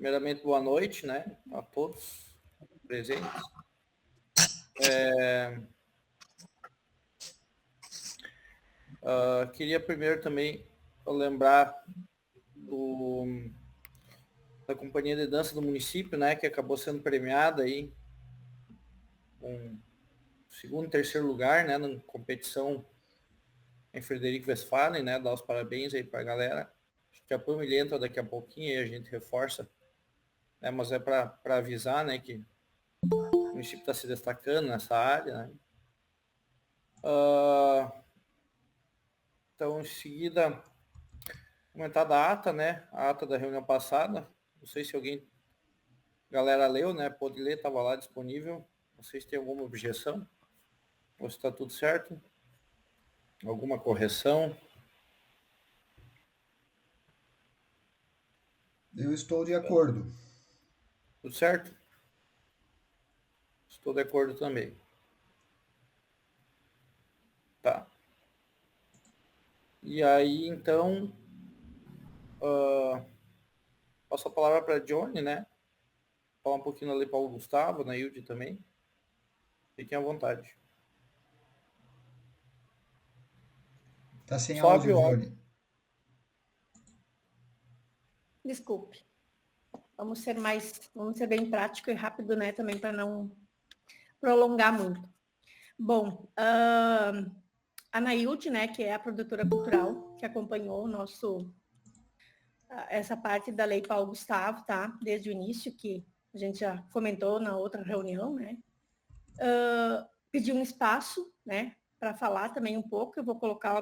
Primeiramente, boa noite, né, a todos presentes. Queria primeiro também lembrar da companhia de dança do município, né, que acabou sendo premiada aí com segundo e terceiro lugar, né, na competição em Frederico Westphalen, né, dar os parabéns aí para a galera. Acho que a Pamela entra daqui a pouquinho e a gente reforça, né, mas é para avisar, né, que o município está se destacando nessa área, né. Então, em seguida, comentar da ata, né, a ata da reunião passada. Não sei se alguém, galera, leu, né, pode ler, estava lá disponível. Não sei se tem alguma objeção, ou se está tudo certo. Alguma correção? Eu estou de acordo. Tudo certo? Estou de acordo também. Tá. E aí, então, passo a palavra para Johnny, né? Falar um pouquinho ali para o Gustavo, na Hilde também. Fiquem à vontade. Tá sem Sobe áudio, o áudio. Johnny. Desculpe. Vamos ser bem prático e rápido, né, também para não prolongar muito. Bom, a Nailde, né, que é a produtora cultural, que acompanhou essa parte da Lei Paulo Gustavo, tá? Desde o início, que a gente já comentou na outra reunião, né? Pediu um espaço, né, para falar também um pouco. Eu vou colocar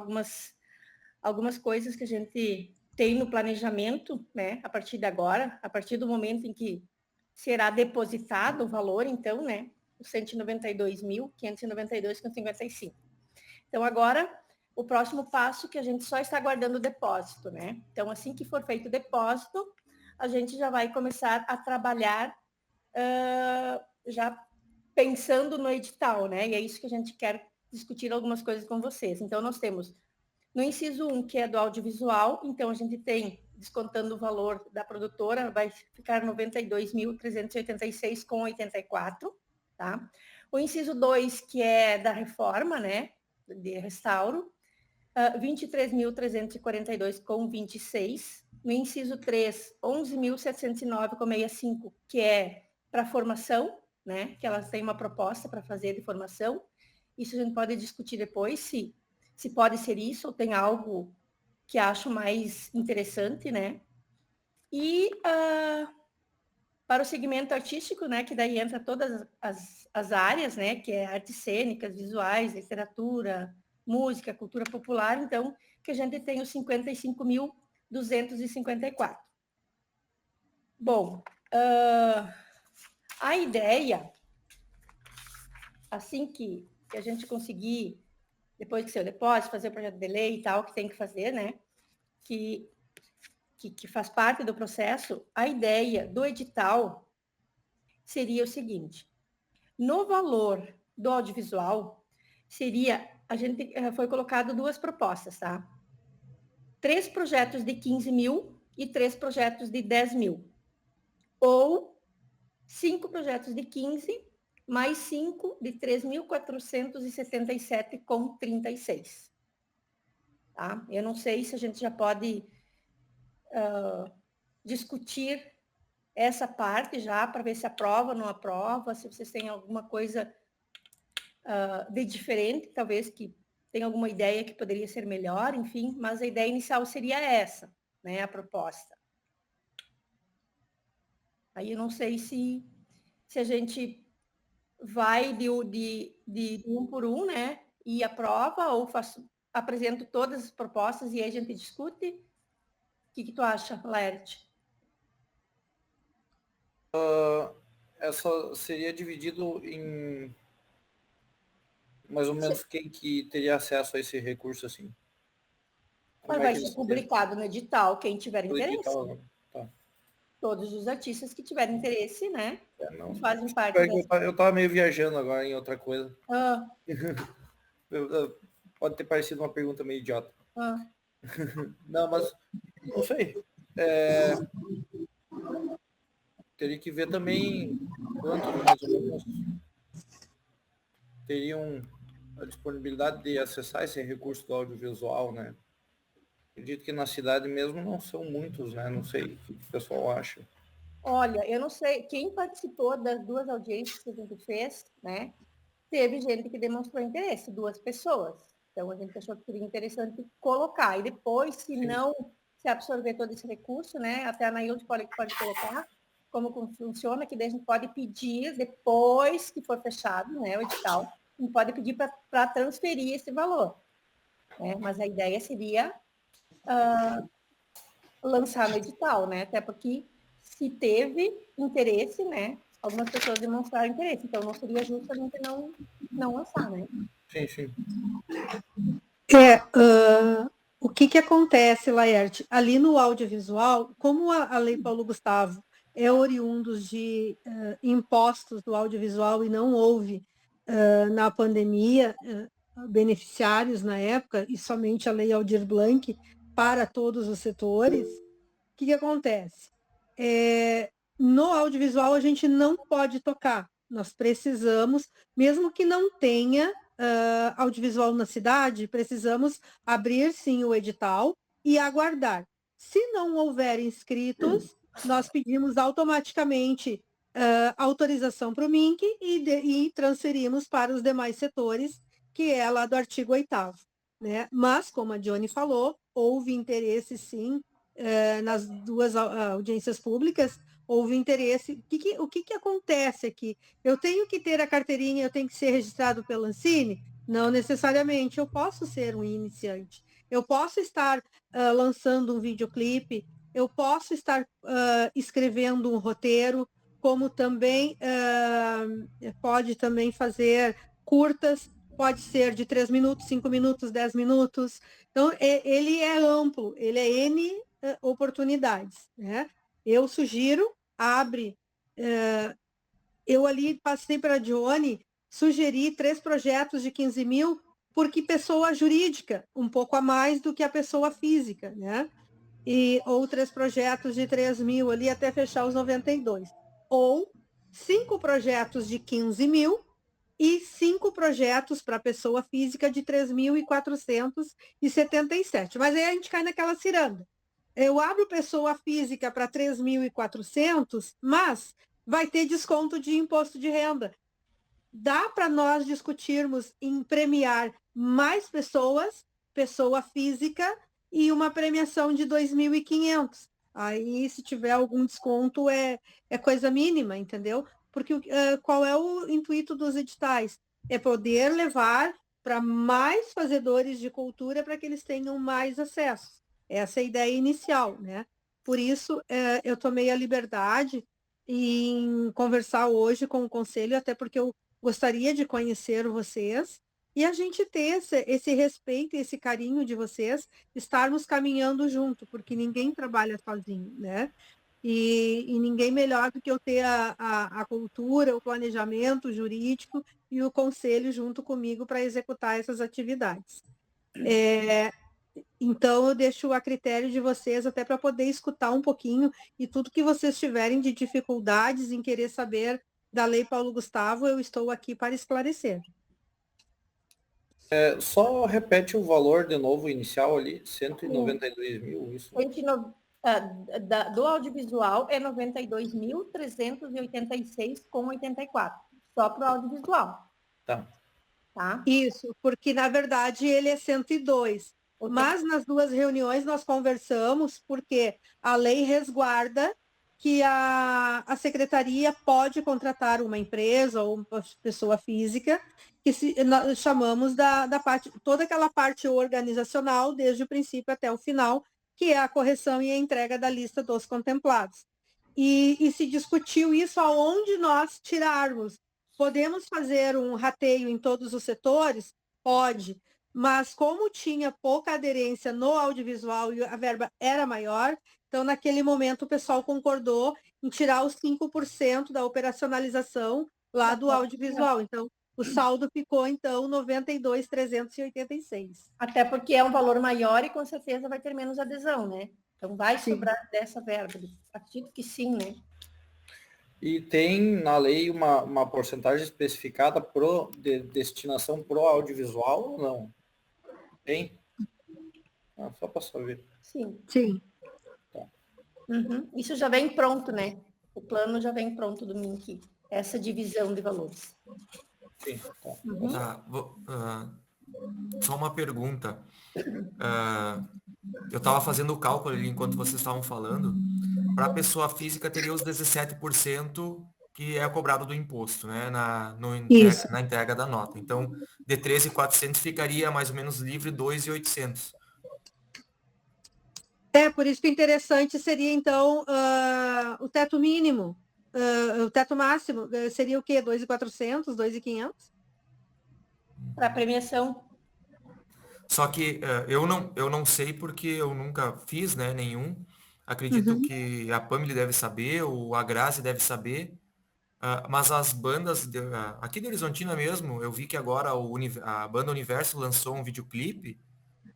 algumas coisas que a gente tem no planejamento, né, a partir de agora, a partir do momento em que será depositado o valor, então, né, os 192.592,55. Então, agora, o próximo passo que a gente só está aguardando o depósito, né? Então, assim que for feito o depósito, a gente já vai começar a trabalhar já pensando no edital, né? E é isso que a gente quer discutir algumas coisas com vocês. Então, nós temos no inciso 1, que é do audiovisual, então a gente tem, descontando o valor da produtora, vai ficar 92.386,84, tá? O inciso 2, que é da reforma, né, de restauro, 23.342,26. No inciso 3, 11.709,65, que é para formação, né, que elas têm uma proposta para fazer de formação. Isso a gente pode discutir depois, se pode ser isso, ou tem algo que acho mais interessante, né? E para o segmento artístico, né, que daí entra todas as áreas, né, que é artes cênicas, visuais, literatura, música, cultura popular, então, que a gente tem os 55.254. Bom, a ideia, assim que a gente conseguir, depois que seu depósito, fazer o projeto de lei e tal, que tem que fazer, né, que faz parte do processo, a ideia do edital seria o seguinte: no valor do audiovisual, foi colocado duas propostas, tá? 3 projetos de 15 mil e 3 projetos de 10 mil. Ou 5 projetos de 15, mais 5 de 3.477,36. Tá? Eu não sei se a gente já pode discutir essa parte já, para ver se aprova ou não aprova, se vocês têm alguma coisa de diferente, talvez que tenha alguma ideia que poderia ser melhor, enfim, mas a ideia inicial seria essa, né, a proposta. Aí eu não sei se a gente vai de um por um, né, e aprova, ou apresento todas as propostas e aí a gente discute. O que tu acha, Laerte? Essa seria dividido em mais ou menos quem que teria acesso a esse recurso, assim. Mas vai ser publicado no edital, quem tiver interesse. Edital, tá. Todos os artistas que tiverem interesse, né? Não, que fazem parte eu estava meio viajando agora em outra coisa. Ah. Pode ter parecido uma pergunta meio idiota. Ah. Não, mas não sei. teria que ver também quantos mais ou menos teriam a disponibilidade de acessar esse recurso do audiovisual, né? Acredito que na cidade mesmo não são muitos, né? Não sei o que o pessoal acha. Olha, eu não sei, quem participou das 2 audiências que a gente fez, né? Teve gente que demonstrou interesse, 2 pessoas. Então, a gente achou que seria interessante colocar. E depois, se Sim. não se absorver todo esse recurso, né? Até a Nailde pode colocar como funciona, que daí a gente pode pedir, depois que for fechado, né, o edital, a gente pode pedir para transferir esse valor. Né? Mas a ideia seria lançar no edital, né? Até porque se teve interesse, né? Algumas pessoas demonstraram interesse, então não seria justo a gente não lançar, né? Sim, sim. O que acontece, Laerte? Ali no audiovisual, como a Lei Paulo Gustavo é oriundos de impostos do audiovisual e não houve, na pandemia, beneficiários na época, e somente a Lei Aldir Blanc para todos os setores, o que acontece? No audiovisual a gente não pode tocar, nós precisamos, mesmo que não tenha audiovisual na cidade, precisamos abrir sim o edital e aguardar. Se não houver inscritos, nós pedimos automaticamente autorização para o MINC e transferimos para os demais setores, que é lá do artigo 8º, né? Mas, como a Dione falou, houve interesse sim nas 2 audiências públicas, houve interesse. O que acontece aqui? Eu tenho que ter a carteirinha, eu tenho que ser registrado pela Ancine? Não necessariamente, eu posso ser um iniciante. Eu posso estar lançando um videoclipe, eu posso estar escrevendo um roteiro, como também pode também fazer curtas, pode ser de 3 minutos, 5 minutos, 10 minutos. Então, ele é amplo, ele é N oportunidades, né? Eu sugiro, abre. Eu ali passei para a Dione, sugeri 3 projetos de 15 mil, porque pessoa jurídica, um pouco a mais do que a pessoa física, né? Ou 3 projetos de 3 mil ali até fechar os 92. Ou 5 projetos de 15 mil e 5 projetos para pessoa física de 3.477. Mas aí a gente cai naquela ciranda. Eu abro pessoa física para 3.400, mas vai ter desconto de imposto de renda. Dá para nós discutirmos em premiar mais pessoas, pessoa física, e uma premiação de 2.500. Aí, se tiver algum desconto, é coisa mínima, entendeu? Porque qual é o intuito dos editais? É poder levar para mais fazedores de cultura para que eles tenham mais acesso. Essa é a ideia inicial, né? Por isso, eu tomei a liberdade em conversar hoje com o conselho, até porque eu gostaria de conhecer vocês e a gente ter esse respeito e esse carinho de vocês, estarmos caminhando junto, porque ninguém trabalha sozinho, né? E ninguém melhor do que eu ter a cultura, o planejamento jurídico e o conselho junto comigo para executar essas atividades. Então, eu deixo a critério de vocês, até para poder escutar um pouquinho, e tudo que vocês tiverem de dificuldades em querer saber da Lei Paulo Gustavo, eu estou aqui para esclarecer. Só repete o valor de novo inicial ali, 192 mil, isso. Do audiovisual é 92.386,84, só para o audiovisual. Tá. Isso, porque na verdade ele é 102. Mas nas 2 reuniões nós conversamos, porque a lei resguarda que a secretaria pode contratar uma empresa ou uma pessoa física, que nós chamamos da parte, toda aquela parte organizacional, desde o princípio até o final, que é a correção e a entrega da lista dos contemplados. E se discutiu isso aonde nós tirarmos. Podemos fazer um rateio em todos os setores? Pode. Mas como tinha pouca aderência no audiovisual e a verba era maior, então naquele momento o pessoal concordou em tirar os 5% da operacionalização lá do audiovisual. Então, o saldo ficou, então, 92.386. Até porque é um valor maior e com certeza vai ter menos adesão, né? Então vai sobrar dessa verba. Acredito que sim, né? E tem na lei uma porcentagem especificada de destinação pro audiovisual ou não? Tem? Ah, só para saber. Sim. Sim. Uhum. Isso já vem pronto, né? O plano já vem pronto do MINC, essa divisão de valores. Sim, tá. Uhum. Tá, só uma pergunta. Eu estava fazendo o cálculo ali enquanto vocês estavam falando. Para a pessoa física teria os 17% que é cobrado do imposto, né? Isso. Na entrega da nota. Então, de 13.400 ficaria mais ou menos livre 2.800. Por isso que o interessante seria, então, o teto mínimo, o teto máximo, seria o quê? 2.400, 2.500? Para premiação. Só que eu não sei porque eu nunca fiz, né, nenhum. Acredito Uhum. que a Pamela deve saber, ou a Grazi deve saber. Mas as bandas aqui de Horizontina mesmo, eu vi que agora a banda Universo lançou um videoclipe.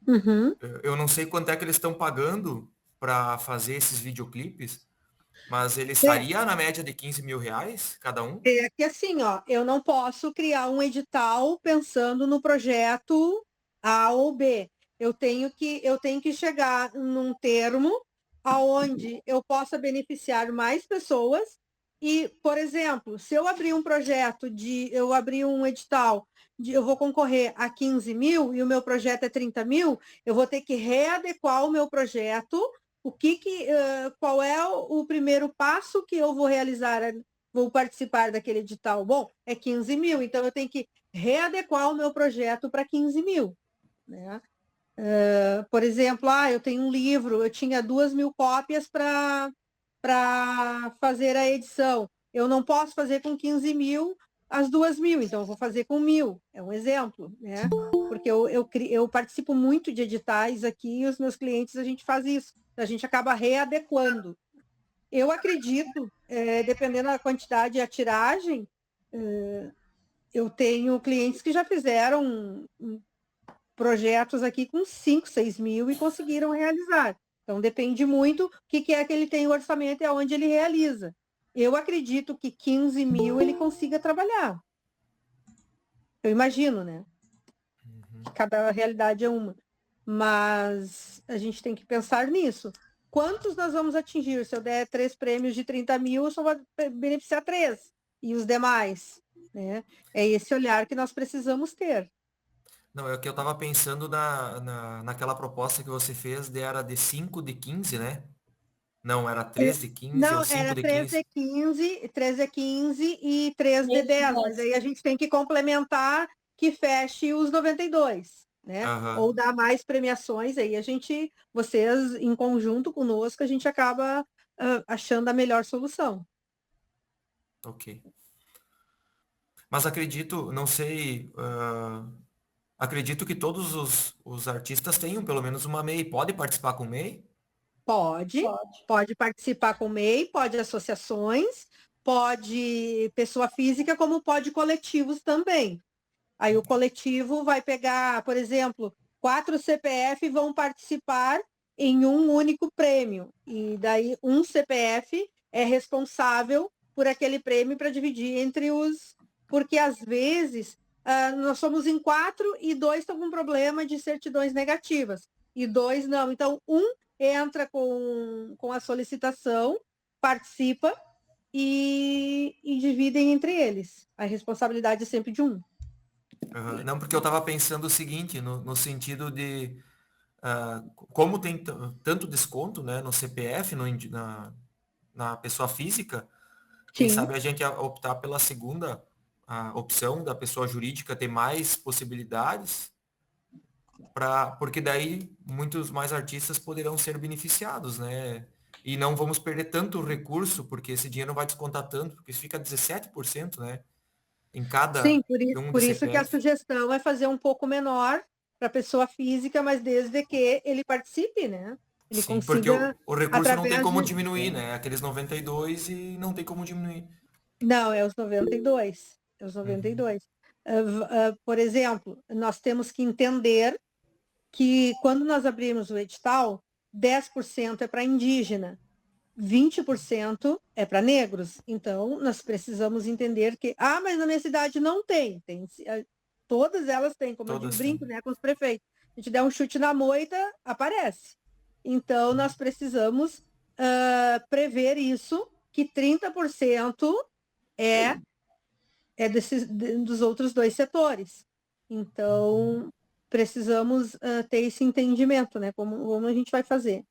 Uhum. Eu não sei quanto é que eles estão pagando para fazer esses videoclipes, mas ele estaria na média de 15 mil reais cada um? É que assim, ó, eu não posso criar um edital pensando no projeto A ou B. Eu tenho que chegar num termo aonde eu possa beneficiar mais pessoas e, por exemplo, se eu abrir eu abrir um edital eu vou concorrer a 15 mil e o meu projeto é 30 mil, eu vou ter que readequar o meu projeto. Qual é o primeiro passo que eu vou realizar? Vou participar daquele edital. Bom, é 15 mil, então eu tenho que readequar o meu projeto para 15 mil. Né? Por exemplo, eu tenho um livro, eu tinha 2.000 cópias para fazer a edição. Eu não posso fazer com 15 mil as 2.000, então eu vou fazer com 1.000. É um exemplo, né? Porque eu participo muito de editais aqui e os meus clientes, a gente faz isso. A gente acaba readequando. Eu acredito, dependendo da quantidade e a tiragem, eu tenho clientes que já fizeram projetos aqui com 5, 6 mil e conseguiram realizar. Então, depende muito o que é que ele tem o orçamento e aonde ele realiza. Eu acredito que 15 mil ele consiga trabalhar. Eu imagino, né? Que cada realidade é uma. Mas a gente tem que pensar nisso. Quantos nós vamos atingir? Se eu der 3 prêmios de 30 mil, eu só vou beneficiar 3. E os demais? Né? É esse olhar que nós precisamos ter. Não, é o que eu estava pensando naquela proposta que você fez, era de 5 de 15, né? Não, era 3 de 15 ou Não, 5 era de 3 15. de 15, 3 de 15 e 3 de 10. Mas aí a gente tem que complementar que feche os 92, né? Aham, Ou dar mais premiações, aí vocês, em conjunto conosco, a gente acaba achando a melhor solução. ok. Mas acredito, não sei, acredito que todos os artistas tenham pelo menos uma MEI. Pode participar com MEI? Pode, Pode. pode participar com MEI, pode associações, pode pessoa física, como pode coletivos também. Aí o coletivo vai pegar, por exemplo, 4 CPF vão participar em um único prêmio. E daí um CPF é responsável por aquele prêmio para dividir entre os. Porque às vezes nós somos em 4 e 2 estão com problema de certidões negativas. E 2 não. Então, um entra com a solicitação, participa e dividem entre eles. A responsabilidade é sempre de um. Aham. Não, porque eu estava pensando o seguinte, no sentido de como tem tanto desconto, né, no CPF, na pessoa física, quem Sim. sabe a gente optar pela segunda opção da pessoa jurídica ter mais possibilidades, porque daí muitos mais artistas poderão ser beneficiados, né? E não vamos perder tanto recurso, porque esse dinheiro não vai descontar tanto, porque fica 17%, né? Em Sim, cada um de por isso que a CPF. sugestão é fazer um pouco menor para a pessoa física, mas desde que ele participe, né? Ele Sim, porque consiga, o recurso não tem através como de. diminuir, né? Aqueles 92 e não tem como diminuir. Não, é os 92. É os Uhum. 92. Por exemplo, nós temos que entender que quando nós abrimos o edital, 10% é para indígena. 20% é para negros. Então, nós precisamos entender que, mas na minha cidade não tem. Todas elas têm, como eu digo, Todas brinco, têm. né, com os prefeitos. A gente der um chute na moita, aparece. Então, nós precisamos prever isso, que 30% é dos outros dois setores. Então, precisamos ter esse entendimento, né, como a gente vai fazer.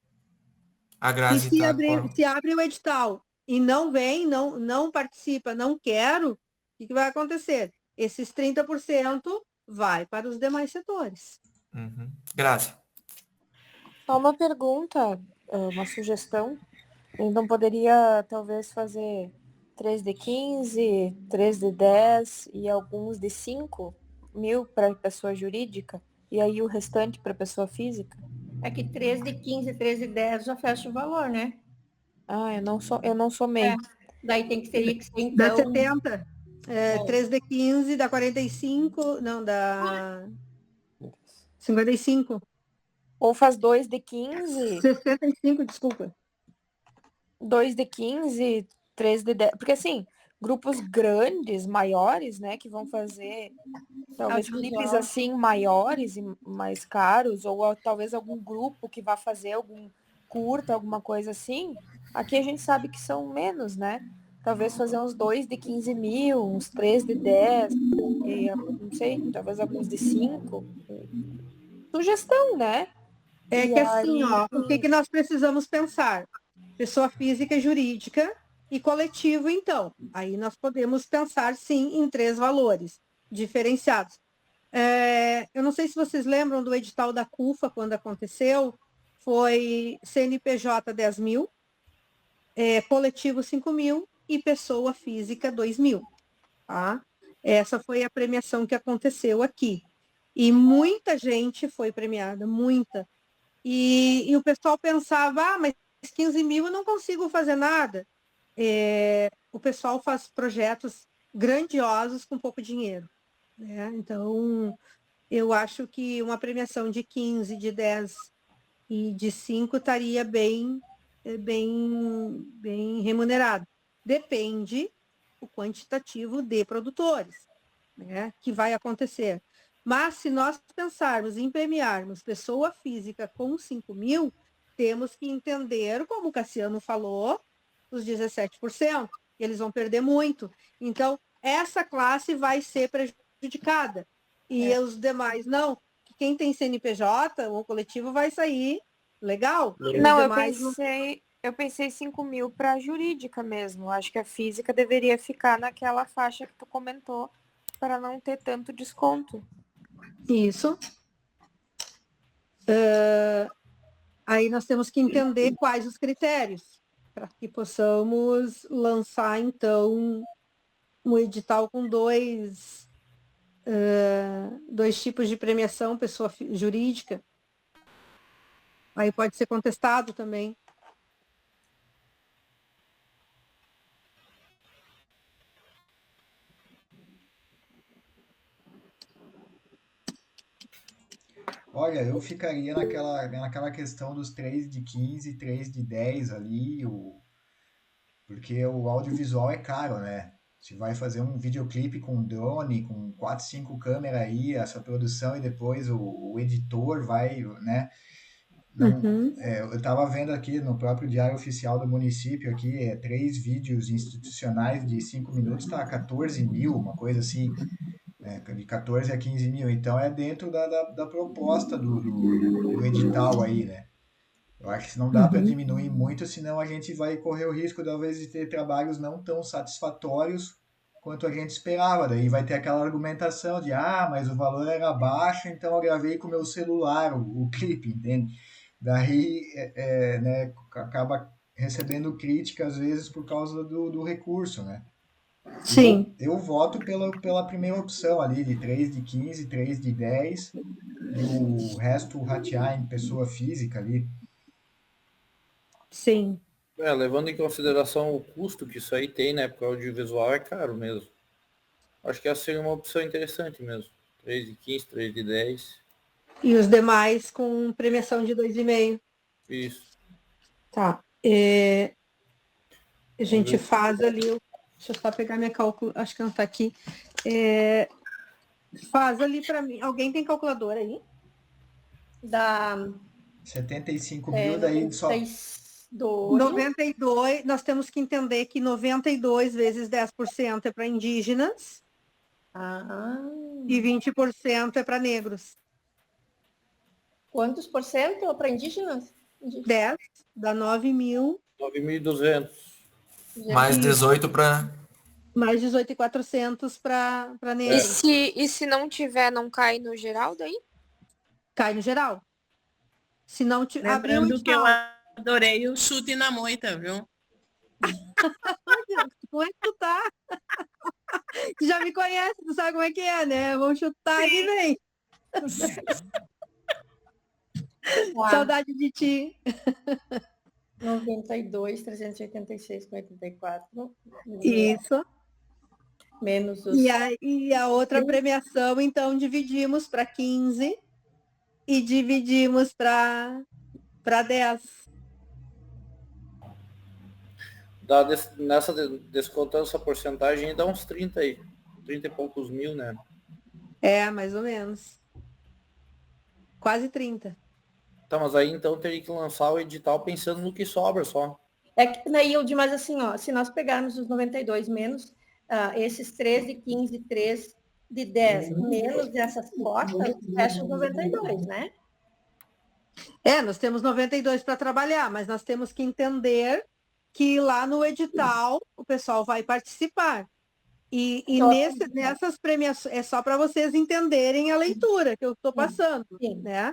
A E Grazi está com... se abre o edital e não vem, não participa, não quero, o que vai acontecer? Esses 30% vai para os demais setores. Uhum. Grazi. Só uma pergunta, uma sugestão. Então poderia talvez fazer 3 de 15, 3 de 10 e alguns de 5 mil para pessoa jurídica e aí o restante para pessoa física? É que 3 de 15, 3 de 10 já fecha o valor, né? Eu não somei. Daí teria que ser, Dá então... 70, 3 de 15, dá 45, não, dá 55. Ou faz 2 de 15, 65, desculpa. 2 de 15, 3 de 10. Porque assim, grupos grandes, maiores, né, que vão fazer talvez clipes assim maiores e mais caros, ou talvez algum grupo que vá fazer algum curta, alguma coisa assim, aqui a gente sabe que são menos, né? Talvez fazer uns 2 de 15 mil, uns 3 de 10, e, não sei, talvez alguns de 5. Sugestão, né? É E que assim, aí... o que nós precisamos pensar? Pessoa física, jurídica e coletivo, então. Aí nós podemos pensar, sim, em 3 valores diferenciados. Eu não sei se vocês lembram do edital da CUFA, quando aconteceu, foi CNPJ 10 mil, coletivo 5 mil e pessoa física 2 mil. Tá? Essa foi a premiação que aconteceu aqui. E muita gente foi premiada, muita. E o pessoal pensava, mas 15 mil eu não consigo fazer nada. O pessoal faz projetos grandiosos com pouco dinheiro. Né? Então, eu acho que uma premiação de 15, de 10 e de 5 estaria bem remunerado. Depende o quantitativo de produtores, né, que vai acontecer. Mas se nós pensarmos em premiarmos pessoa física com 5 mil, temos que entender, como o Cassiano falou, os 17%. Eles vão perder muito. Então, essa classe vai ser prejudicada. E os demais não. Quem tem CNPJ, o coletivo vai sair legal. Não, eu pensei 5 mil para jurídica mesmo. Acho que a física deveria ficar naquela faixa que tu comentou para não ter tanto desconto. Isso. Aí nós temos que entender quais os critérios para que possamos lançar, então, um edital com dois tipos de premiação, pessoa jurídica. Aí pode ser contestado também. Olha, eu ficaria naquela questão dos 3 de 15, 3 de 10 ali, porque o audiovisual é caro, né? Você vai fazer um videoclipe com drone, com 4, 5 câmeras aí, essa produção, e depois o editor vai, né? Não, eu estava vendo aqui no próprio Diário Oficial do município, aqui, 3 vídeos institucionais de 5 minutos, tá 14 mil, uma coisa assim, de 14 a 15 mil. Então é dentro da proposta do edital aí, né? Eu acho que não dá para diminuir muito, senão a gente vai correr o risco, talvez, de ter trabalhos não tão satisfatórios quanto a gente esperava. Daí vai ter aquela argumentação de, mas o valor era baixo, então eu gravei com o meu celular o clipe, entende? Daí, né, acaba recebendo crítica, às vezes, por causa do recurso, né? Sim. Eu voto pela primeira opção ali, de 3 de 15, 3 de 10, e o resto ratear em pessoa física ali. Sim. Levando em consideração o custo que isso aí tem, né? Porque o audiovisual é caro mesmo. Acho que essa seria uma opção interessante mesmo. 3 de 15, 3 de 10. E os demais com premiação de 2,5. Isso. Tá. A gente faz ali, deixa eu só pegar minha cálculo, acho que não está aqui. Faz ali para mim. Alguém tem calculadora aí? Dá 75 mil, daí só. 92, nós temos que entender que 92 vezes 10% é para indígenas e 20% é para negros. Quantos por cento para indígenas? 10 dá 9.000. 9.200. Mais 18 para... Mais 18.400 para negros. E se não tiver, não cai no geral daí? Cai no geral. Se não Lembrando que eu adorei o chute na moita, viu? Como é que tu tá? Tu já me conhece, tu sabe como é que é, né? Vamos chutar aqui bem. Saudade de ti. 92, 386,84. Isso. Menos os... E a outra premiação, então, dividimos para 15 e dividimos para 10. Descontando essa porcentagem, dá uns 30 e poucos mil, né? Mais ou menos. Quase 30. Tá, mas aí então teria que lançar o edital pensando no que sobra só. É que daí eu digo, mas assim, ó, se nós pegarmos os 92 menos esses 3 de 15, 3 de 10, menos essas cotas, fecha os 92, né? Nós temos 92 para trabalhar, mas nós temos que entender que lá no edital o pessoal vai participar. E nessas premiações, é só para vocês entenderem a leitura que eu estou passando, né?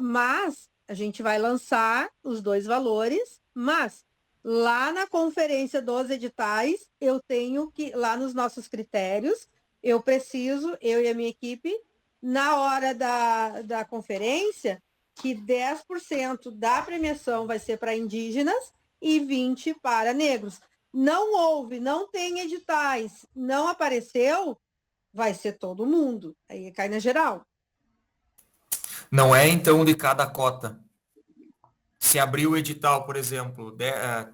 Mas a gente vai lançar os 2 valores, mas lá na conferência dos editais, eu tenho que, lá nos nossos critérios, eu e a minha equipe, na hora da conferência, que 10% da premiação vai ser para indígenas e 20% para negros. Não tem editais, não apareceu, vai ser todo mundo. Aí cai na geral. Não é, então, de cada cota. Se abrir o edital, por exemplo,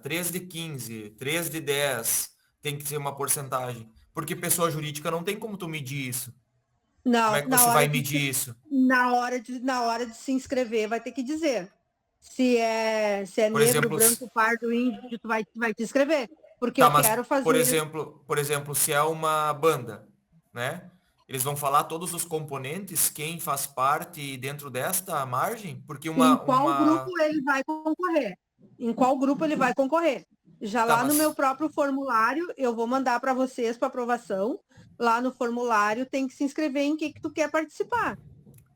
3 de 15, 3 de 10, tem que ser uma porcentagem. Porque pessoa jurídica não tem como tu medir isso. Não, como é que você vai medir isso? Na hora de se inscrever, vai ter que dizer. Se é negro, exemplo, branco, pardo, índio, tu vai te inscrever. Porque tá, eu quero fazer... Por exemplo, se é uma banda, né? Eles vão falar todos os componentes, quem faz parte dentro desta margem? Porque Em qual grupo ele vai concorrer? Em qual grupo ele vai concorrer? Já lá no meu próprio formulário, eu vou mandar para vocês para aprovação. Lá no formulário tem que se inscrever em que tu quer participar.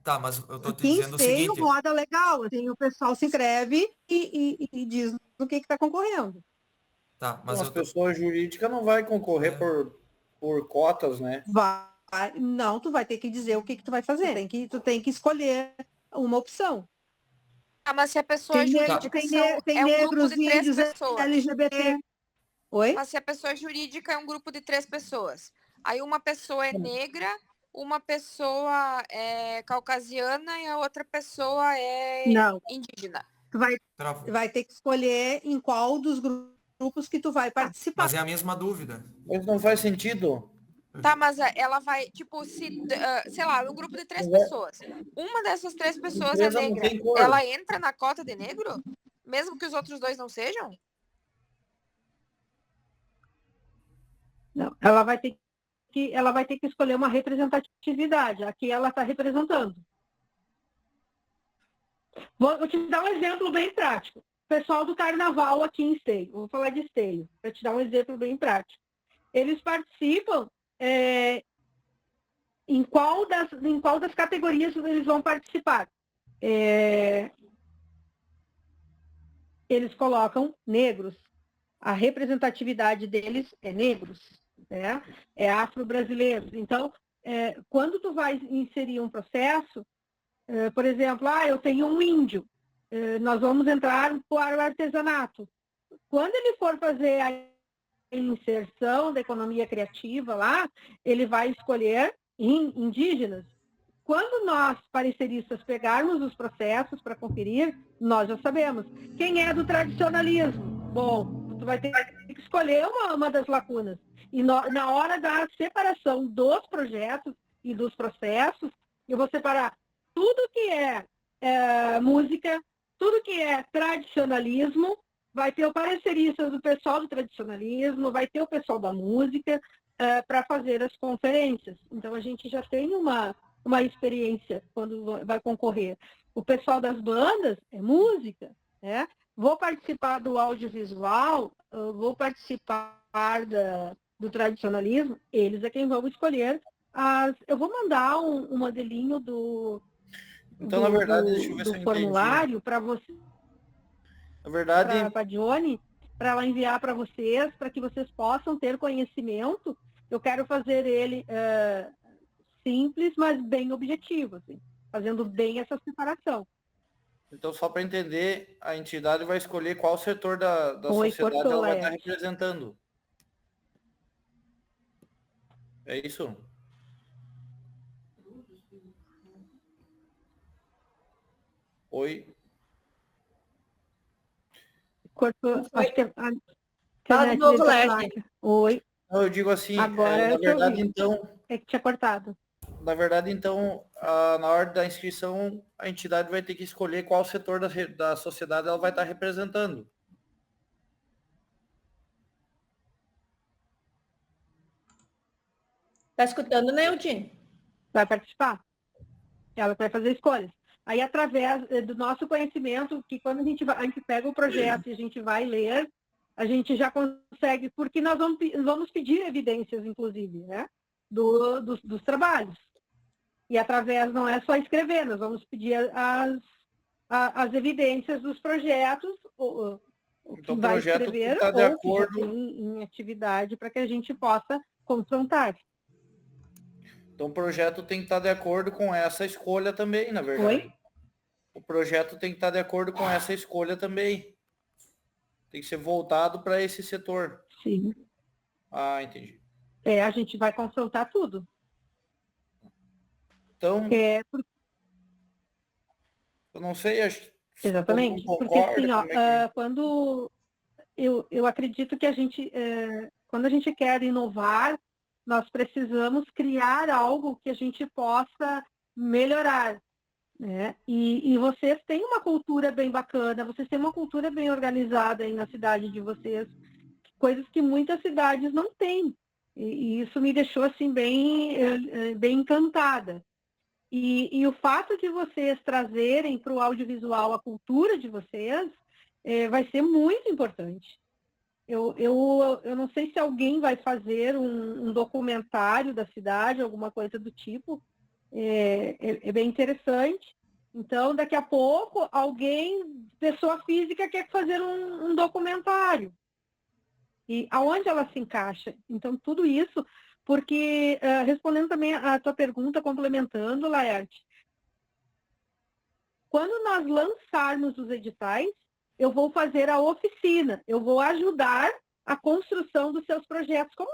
Tá, mas eu tô te Aqui dizendo o seguinte... roda legal, assim, o pessoal se inscreve e diz no que está concorrendo. Tá, mas a pessoa jurídica não vai concorrer por cotas, né? Não, tu vai ter que dizer o que tu vai fazer. Tu tem que escolher uma opção. Mas se a pessoa jurídica tem um negros, grupo de 3 índios, pessoas. LGBT. Oi? Mas se a pessoa jurídica é um grupo de 3 pessoas. Aí uma pessoa é negra, uma pessoa é caucasiana e a outra pessoa é indígena. Tu vai ter que escolher em qual dos grupos que tu vai participar. Mas é a mesma dúvida. Mas não faz sentido. Tá, mas ela vai, tipo, sei lá, um grupo de 3 pessoas. Uma dessas 3 pessoas é negra. Ela entra na cota de negro? Mesmo que os outros 2 não sejam? Não, ela vai ter que escolher uma representatividade. Aqui ela está representando. Vou te dar um exemplo bem prático. O pessoal do carnaval aqui em Esteio. Vou falar de Esteio, para te dar um exemplo bem prático. Eles participam em qual das categorias eles vão participar? Eles colocam negros. A representatividade deles é negros, né? É afro-brasileiros. Então, quando tu vai inserir um processo, por exemplo, eu tenho um índio, nós vamos entrar para o artesanato. Quando ele for fazer a inserção da economia criativa lá, ele vai escolher indígenas. Quando nós, pareceristas, pegarmos os processos para conferir, nós já sabemos. Quem é do tradicionalismo? Bom, tu vai ter que escolher uma das lacunas. E na hora da separação dos projetos e dos processos, eu vou separar tudo que é música, tudo que é tradicionalismo, vai ter o parecerista do pessoal do tradicionalismo, vai ter o pessoal da música, para fazer as conferências. Então, a gente já tem uma experiência quando vai concorrer. O pessoal das bandas é música, né? Vou participar do audiovisual, vou participar do tradicionalismo, eles é quem vão escolher. Eu vou mandar um modelinho Então, na verdade, deixa eu ver se eu entendi. formulário para você, Na verdade, para a Dione, para ela enviar para vocês, para que vocês possam ter conhecimento. Eu quero fazer ele simples, mas bem objetivo, assim, fazendo bem essa separação. então, só para entender, a entidade vai escolher qual setor da Oi, sociedade cortou, ela vai estar Laerte. representando. É isso? Oi? Cortou, acho que Fala de internet novo, dele tá Laerte. fraca. Oi, Não, eu digo assim, agora na eu te verdade, ouvi. então, É que tinha cortado. na hora da inscrição, a entidade vai ter que escolher qual setor da sociedade ela vai estar representando. Tá escutando, né, Eudine? Vai participar. Ela vai fazer escolhas. Aí, através do nosso conhecimento, que quando a gente pega o projeto e a gente vai ler, a gente já consegue, porque nós vamos pedir evidências, inclusive, né, dos trabalhos. E através, não é só escrever, nós vamos pedir as evidências dos projetos, o Então, que o vai projeto escrever está de ou que já acordo. tem em atividade, para que a gente possa confrontar. Então, o projeto tem que estar de acordo com essa escolha também, na verdade. Oi? O projeto tem que estar de acordo com essa escolha também. Tem que ser voltado para esse setor. Sim. Ah, entendi. A gente vai confrontar tudo. Então, Porque, eu não sei, acho que exatamente. todo mundo Porque, assim, concorda, ó, como é que... quando eu acredito que quando a gente quer inovar, nós precisamos criar algo que a gente possa melhorar, né? E vocês têm uma cultura bem bacana, vocês têm uma cultura bem organizada aí na cidade de vocês, coisas que muitas cidades não têm. E isso me deixou, assim, bem encantada. E o fato de vocês trazerem para o audiovisual a cultura de vocês vai ser muito importante. Eu não sei se alguém vai fazer um documentário da cidade, alguma coisa do tipo. É bem interessante. Então, daqui a pouco, alguém, pessoa física, quer fazer um documentário. E aonde ela se encaixa? Então, tudo isso, porque, respondendo também a tua pergunta, complementando, Laerte, quando nós lançarmos os editais, eu vou fazer a oficina, eu vou ajudar a construção dos seus projetos. Como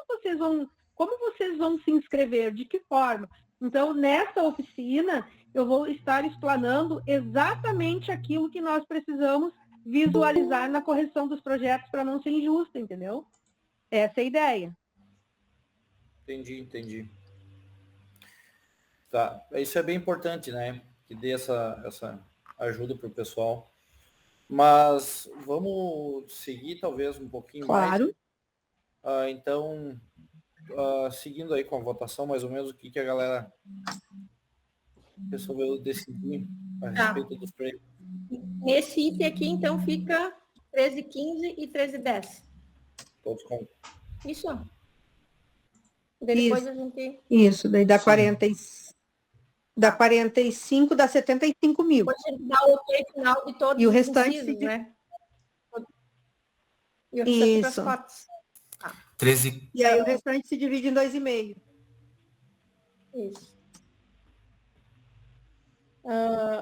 vocês vão se inscrever? De que forma? Então, nessa oficina, eu vou estar explanando exatamente aquilo que nós precisamos visualizar na correção dos projetos para não ser injusta, entendeu? Essa é a ideia. Entendi. Tá, isso é bem importante, né? Que dê essa ajuda para o pessoal. Mas vamos seguir talvez um pouquinho Claro. mais. Então, seguindo aí com a votação, mais ou menos o que a galera resolveu decidir a respeito dos prêmios. Nesse item aqui, então, fica 13,15 e 13,10. Todos com... Isso. Daí depois a gente... Isso, daí dá 45, dá 75 mil. Depois a gente dá o ok final de todos E o os restante incisos, se... né? E o restante para as Isso. fotos. 13. E aí o restante se divide em 2,5. Isso.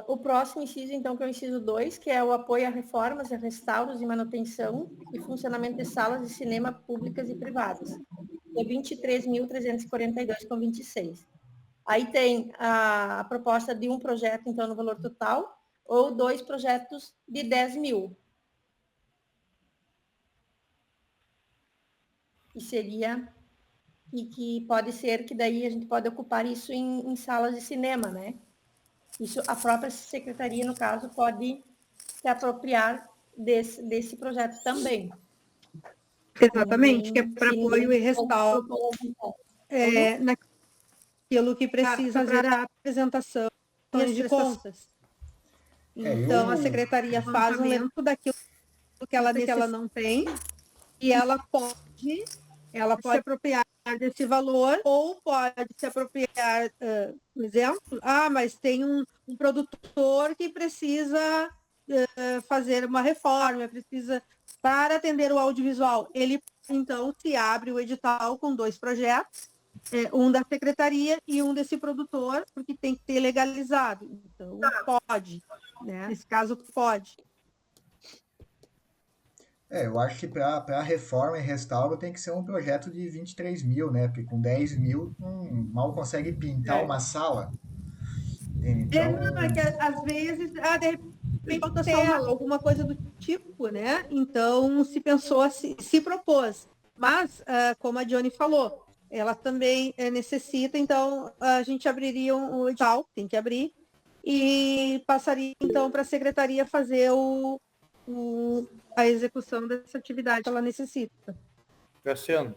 O próximo inciso, então, que é o inciso 2, que é o apoio a reformas, a restauros e manutenção e funcionamento de salas de cinema públicas e privadas. É 23.342,26. Aí tem a proposta de um projeto, então, no valor total, ou 2 projetos de 10 mil. que seria e que pode ser que daí a gente pode ocupar isso em salas de cinema, né? Isso a própria secretaria, no caso, pode se apropriar desse projeto também. Exatamente, que é para Se apoio e ninguém restauro naquilo que precisa fazer a apresentação de contas. Então, a secretaria faz um levantamento daquilo que ela não tem e ela pode se apropriar desse valor ou pode se apropriar, por exemplo, mas tem um produtor que precisa fazer uma reforma, precisa para atender o audiovisual. Ele, então, se abre o edital com 2 projetos, um da secretaria e um desse produtor, porque tem que ter legalizado. Então, pode, né? Nesse caso, pode. Eu acho que para reforma e restauro tem que ser um projeto de 23 mil, né? Porque com 10 mil mal consegue pintar uma sala. Então, Não, é que às vezes, de repente falta tela, alguma coisa do tipo, né? Então, se pensou assim, se propôs. Mas, como a Johnny falou, ela também necessita, então, a gente abriria um edital, tem que abrir, e passaria, então, para a secretaria fazer a execução dessa atividade que ela necessita. Graciano.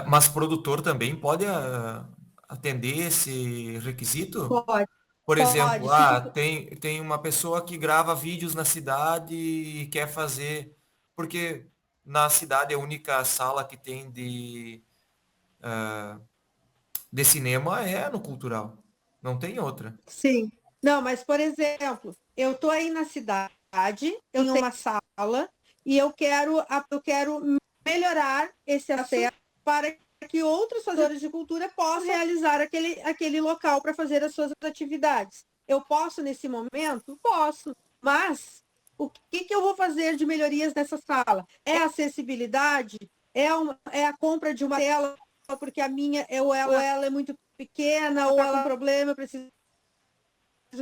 Mas produtor também pode atender esse requisito? Pode. Por exemplo, Pode. tem uma pessoa que grava vídeos na cidade e quer fazer, porque na cidade a única sala que tem de cinema é no cultural, não tem outra. Sim. Não, mas, por exemplo, eu estou aí na cidade, eu tenho uma sala e eu quero melhorar esse acesso para que outros fazedores de cultura possam realizar aquele local para fazer as suas atividades. Eu posso nesse momento? Posso. Mas o que eu vou fazer de melhorias nessa sala? É acessibilidade? É a compra de uma tela porque a minha ou ela é muito pequena ou ela tem um problema, eu preciso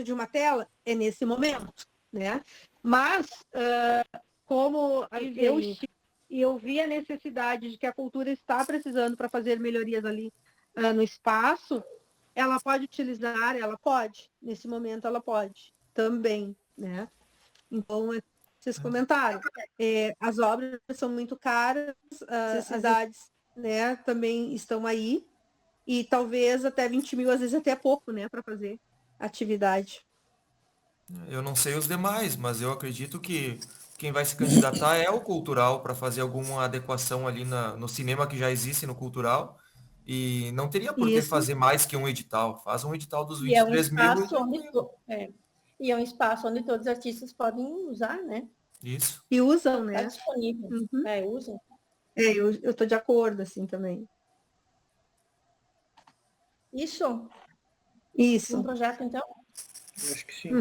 de uma tela? É nesse momento, né? Mas como eu vi a necessidade de que a cultura está precisando para fazer melhorias ali no espaço, ela pode utilizar, ela pode, nesse momento ela pode também, né? Então, vocês comentaram, as obras são muito caras, as necessidades, né, também estão aí, e talvez até 20 mil, às vezes até pouco, né, para fazer atividade. Eu não sei os demais, mas eu acredito que quem vai se candidatar é o cultural para fazer alguma adequação ali no cinema que já existe no cultural. E não teria por que fazer mais que um edital. Faz um edital dos 23 mil. E é um espaço onde todos os artistas podem usar, né? Isso. E usam, né? Está disponível. Usam. Eu estou de acordo, assim, também. Isso? Isso. Um projeto, então? Acho que sim.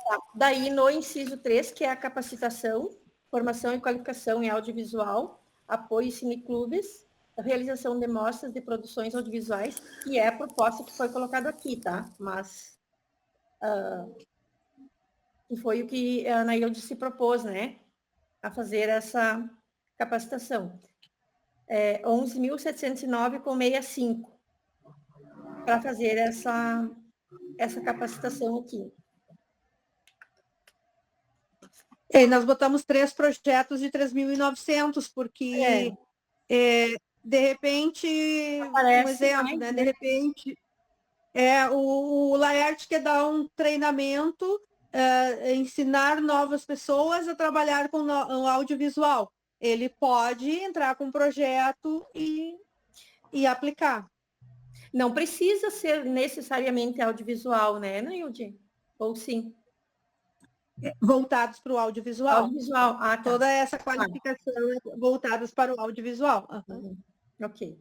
Tá. Daí, no inciso 3, que é a capacitação, formação e qualificação em audiovisual, apoio e cineclubes, a realização de mostras de produções audiovisuais, que é a proposta que foi colocada aqui, tá? Mas, que foi o que a Anaílde se propôs, né? A fazer essa capacitação. 11.709,65 para fazer essa capacitação aqui. Nós botamos 3 projetos de 3.900, porque, de repente, um exemplo, mais, né? De repente, o Laerte quer dar um treinamento, ensinar novas pessoas a trabalhar com o audiovisual. Ele pode entrar com um projeto e aplicar. Não precisa ser necessariamente audiovisual, né, Nailde? Ou sim? Voltados para o audiovisual. Audiovisual, tá. Toda essa qualificação voltadas para o audiovisual. Ok.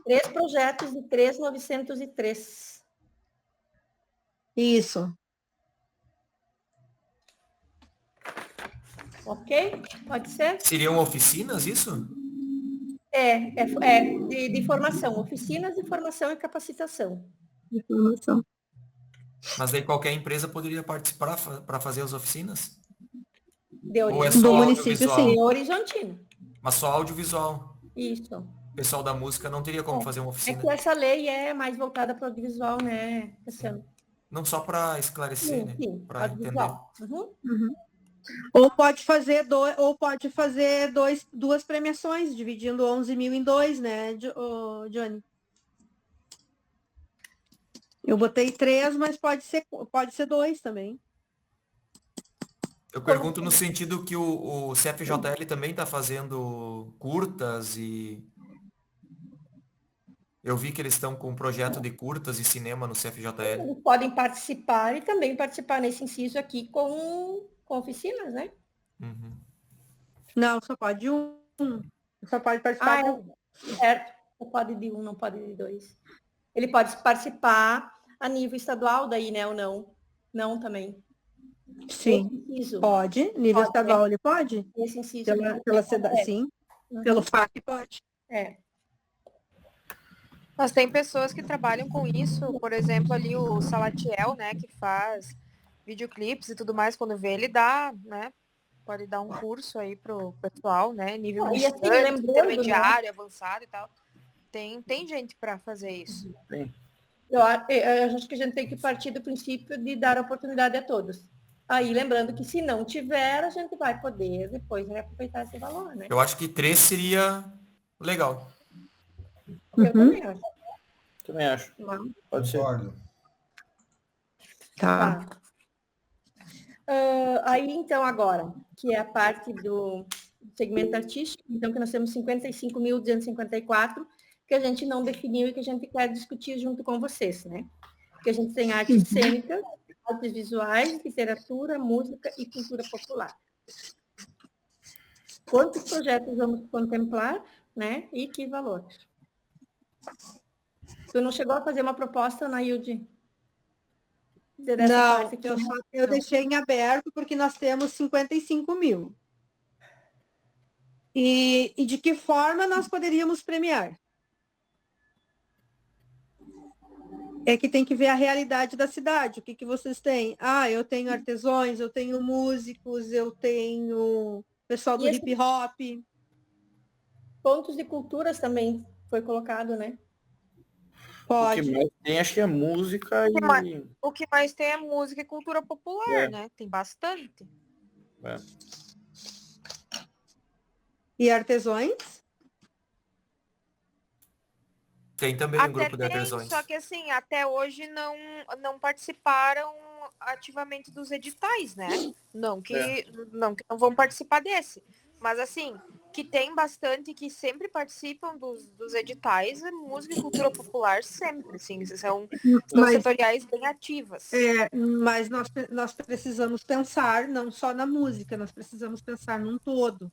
3 projetos de 3.903. Isso. Ok? Pode ser? Seriam oficinas, isso? De formação. Oficinas de formação e capacitação. De formação. Mas daí qualquer empresa poderia participar para fazer as oficinas? De Ou é só do município, sim. De Horizontino. Mas só audiovisual. Isso. O pessoal da música não teria como fazer uma É oficina. que essa lei é mais voltada para o audiovisual, né, Cassiano? Não só para esclarecer, Sim, né? sim, Para entender. audiovisual. Ou pode fazer duas premiações, dividindo 11 mil em dois, né, Johnny? Eu botei 3, mas pode ser 2 também. Eu pergunto no sentido que o CFJL também está fazendo curtas e eu vi que eles estão com um projeto de curtas e cinema no CFJL. Eles podem participar e também participar nesse inciso aqui com oficinas, né? Uhum. Não, só pode um. Só pode participar de um. Certo. Não pode de um, não pode de dois. Ele pode participar a nível estadual daí, né, ou não? Não também. Sim, Esse inciso. pode. Nível Pode, estadual ele pode? Esse inciso. Pela cidade, sim. Pelo FAC pode. É. Mas tem pessoas que trabalham com isso, por exemplo, ali o Salatiel, né, que faz videoclipes e tudo mais, quando vê, ele dá, né, pode dar um curso aí pro pessoal, né, nível E assim, iniciante, lembrando, intermediário, avançado e tal. Tem gente para fazer isso. Sim. Eu acho que a gente tem que partir do princípio de dar oportunidade a todos. Aí, lembrando que se não tiver, a gente vai poder depois reaproveitar esse valor, né? Eu acho que 3 seria legal. Eu também acho. Também acho. Não. Pode ser. Concordo. Tá. Aí, então, agora, que é a parte do segmento artístico, então, que nós temos 55.254, que a gente não definiu e que a gente quer discutir junto com vocês, né? Que a gente tem artes cênicas, artes visuais, literatura, música e cultura popular. Quantos projetos vamos contemplar, né? E que valor? Tu não chegou a fazer uma proposta, Nailde? Não, eu deixei em aberto porque nós temos 55 mil. E de que forma nós poderíamos premiar? É que tem que ver a realidade da cidade. O que vocês têm? Ah, eu tenho artesãos, eu tenho músicos, eu tenho pessoal do hip hop. Pontos de culturas também foi colocado, né? Pode. O que mais tem, acho que é música O que mais tem é música e cultura popular, né? Tem bastante. É. E artesãos? Tem também um grupo de tem, artesãos. só que assim, até hoje não participaram ativamente dos editais, né? Não que não vão participar desse. Mas assim, que tem bastante que sempre participam dos editais, música e cultura popular sempre, assim, são setoriais bem ativas. Mas nós precisamos pensar não só na música, nós precisamos pensar num todo.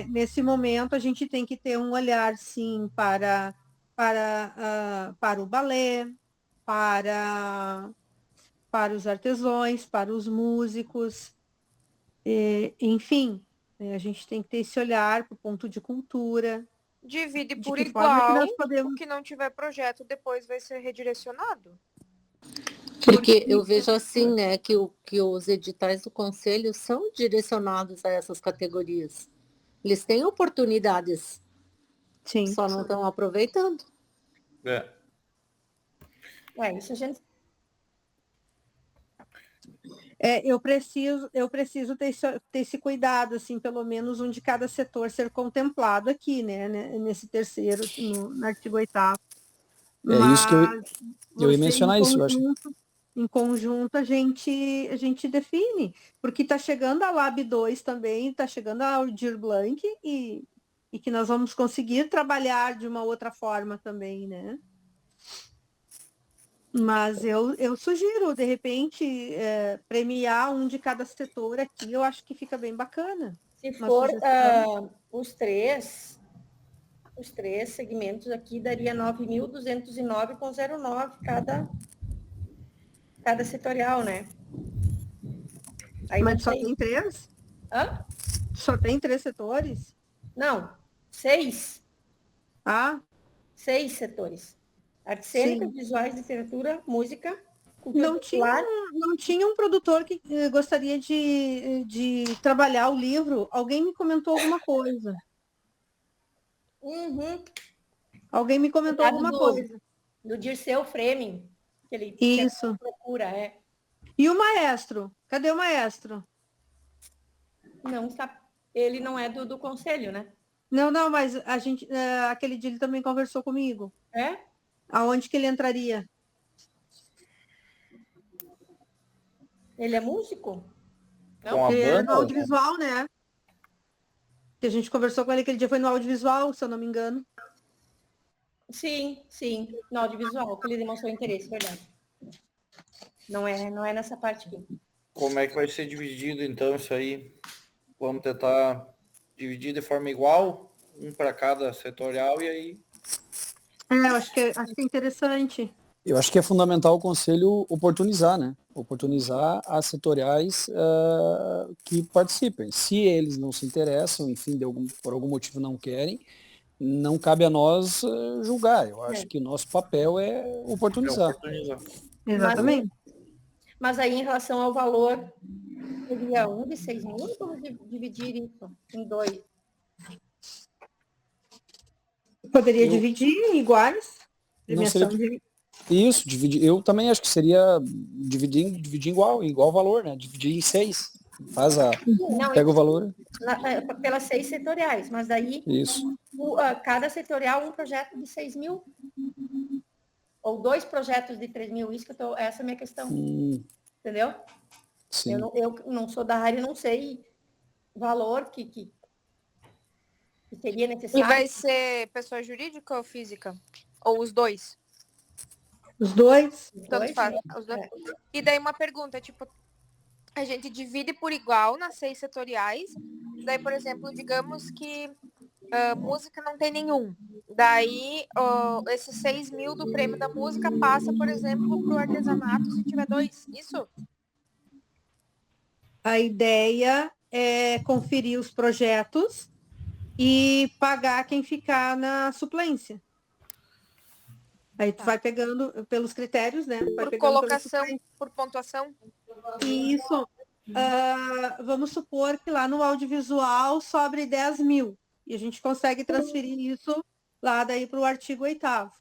Nesse momento, a gente tem que ter um olhar, sim, para o balé, para os artesãos, para os músicos, enfim, a gente tem que ter esse olhar para o ponto de cultura. Divide por igual, podemos... o que não tiver projeto depois vai ser redirecionado. Porque eu vejo assim, né, que os editais do Conselho são direcionados a essas categorias. Eles têm oportunidades, sim, só não estão aproveitando. Isso a gente... eu preciso ter esse cuidado, assim, pelo menos um de cada setor ser contemplado aqui, né, nesse terceiro, no artigo 8º. Isso que eu ia mencionar isso, eu acho. Em conjunto a gente define, porque está chegando a Lab 2 também, está chegando a Aldir Blanc e que nós vamos conseguir trabalhar de uma outra forma também, né? Mas eu sugiro, de repente, premiar um de cada setor aqui, eu acho que fica bem bacana. Se for os três segmentos aqui, daria 9.209,09 cada setorial, né? Aí mas só tem 3? Hã? Só tem 3 setores? Não, 6. 6 setores. Artes cênicas, visuais, literatura, música, cultura popular. Não tinha um produtor que gostaria de trabalhar o livro? Alguém me comentou alguma coisa. Uhum. Alguém me comentou Cuidado alguma coisa. Do Dirceu Fremen, que ele Isso. procura, E o maestro? Cadê o maestro? Não está, ele não é do conselho, né? Não, mas a gente, aquele dia ele também conversou comigo. É? Aonde que ele entraria? Ele é músico? Com a Ele é no banda? audiovisual, né? Que a gente conversou com ele aquele dia foi no audiovisual, se eu não me engano. Sim, no audiovisual, que ele demonstrou interesse, verdade. Não é nessa parte aqui. Como é que vai ser dividido então isso aí? Vamos tentar dividir de forma igual, um para cada setorial e aí. Eu acho que é interessante. Eu acho que é fundamental o conselho oportunizar, né? Oportunizar as setoriais que participem. Se eles não se interessam, enfim, por algum motivo não querem, não cabe a nós julgar. Eu acho que o nosso papel é oportunizar. Exatamente. Mas aí, em relação ao valor, seria um de 6 mil, ou vamos dividir isso em 2? Poderia dividir em iguais. Não seria isso, dividir. Eu também acho que seria dividir igual valor, né? Dividir em 6. Pega o valor. Pelas 6 setoriais, mas daí isso. Cada setorial um projeto de 6 mil. Ou 2 projetos de 3 mil, essa é a minha questão. Entendeu? Sim. Eu não sou da área, não sei valor que seria necessário. E vai ser pessoa jurídica ou física? Ou os dois? Os dois? Tanto faz. Os dois. E daí uma pergunta, tipo, a gente divide por igual nas 6 setoriais. Daí, por exemplo, digamos que música não tem nenhum. Daí, esses 6 mil do prêmio da música passa, por exemplo, para o artesanato se tiver 2. Isso? A ideia é conferir os projetos e pagar quem ficar na suplência. Aí tu vai pegando pelos critérios, né? Vai por colocação, por pontuação? Isso. Vamos supor que lá no audiovisual sobre 10 mil. E a gente consegue transferir isso lá daí para o artigo 8º.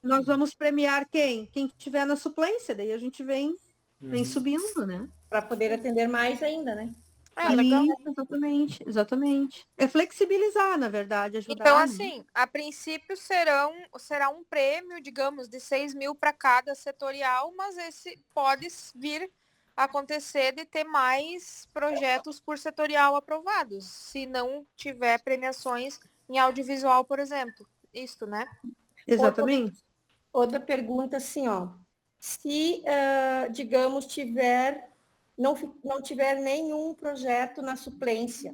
Nós vamos premiar quem? Quem estiver na suplência. Daí a gente vem subindo, né? Para poder atender mais ainda, né? Legal. Exatamente. É flexibilizar, na verdade, ajudar. Então, assim, a princípio será um prêmio, digamos, de 6 mil para cada setorial, mas esse pode vir a acontecer de ter mais projetos por setorial aprovados, se não tiver premiações em audiovisual, por exemplo. Isso, né? Exatamente. Outra pergunta, assim, ó. Se, digamos, não tiver nenhum projeto na suplência,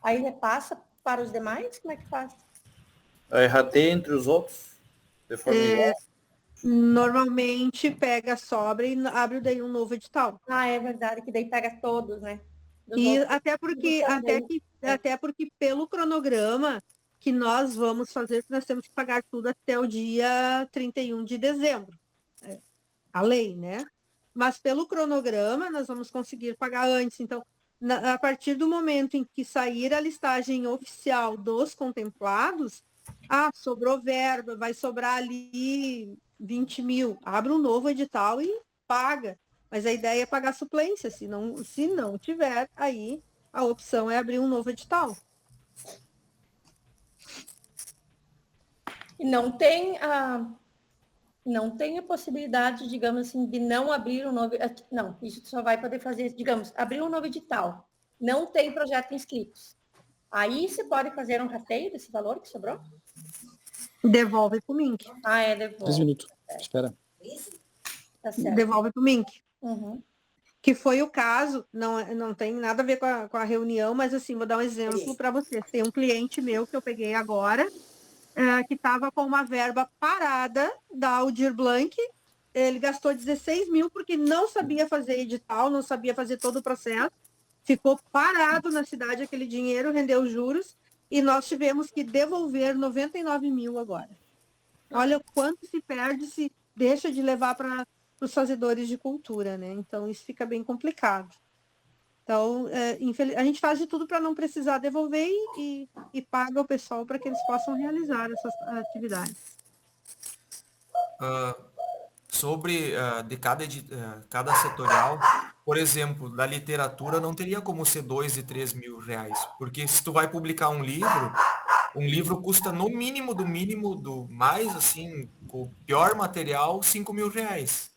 aí repassa para os demais? Como é que faz? Aí rateia entre os outros? De forma igual? Normalmente pega a sobra e abre daí um novo edital. É verdade, que daí pega todos, né? Até porque pelo cronograma que nós vamos fazer, nós temos que pagar tudo até o dia 31 de dezembro. A lei, né? Mas pelo cronograma nós vamos conseguir pagar antes. Então, a partir do momento em que sair a listagem oficial dos contemplados, sobrou verba, vai sobrar ali 20 mil. Abre um novo edital e paga. Mas a ideia é pagar suplência. Se não tiver, aí a opção é abrir um novo edital. E não tem a possibilidade, digamos assim, de não abrir um novo... Não, isso só vai poder fazer, digamos, abrir um novo edital. Não tem projeto inscritos. Aí você pode fazer um rateio desse valor que sobrou? Devolve para o MINC. Devolve. 3 minutos. Espera. Tá certo. Devolve para o MINC. Uhum. Que foi o caso, não tem nada a ver com a reunião, mas assim, vou dar um exemplo para vocês. Tem um cliente meu que eu peguei agora, que estava com uma verba parada da Aldir Blanc. Ele gastou 16 mil porque não sabia fazer edital, não sabia fazer todo o processo. Ficou parado na cidade aquele dinheiro, rendeu juros, e nós tivemos que devolver 99 mil agora. Olha o quanto se perde se deixa de levar para os fazedores de cultura, né? Então, isso fica bem complicado. Então, a gente faz de tudo para não precisar devolver e paga o pessoal para que eles possam realizar essas atividades. Sobre de cada setorial, por exemplo, da literatura não teria como ser 2 e 3 mil reais, porque se tu vai publicar um livro custa no mínimo do mínimo, do mais assim, com o pior material, 5 mil reais.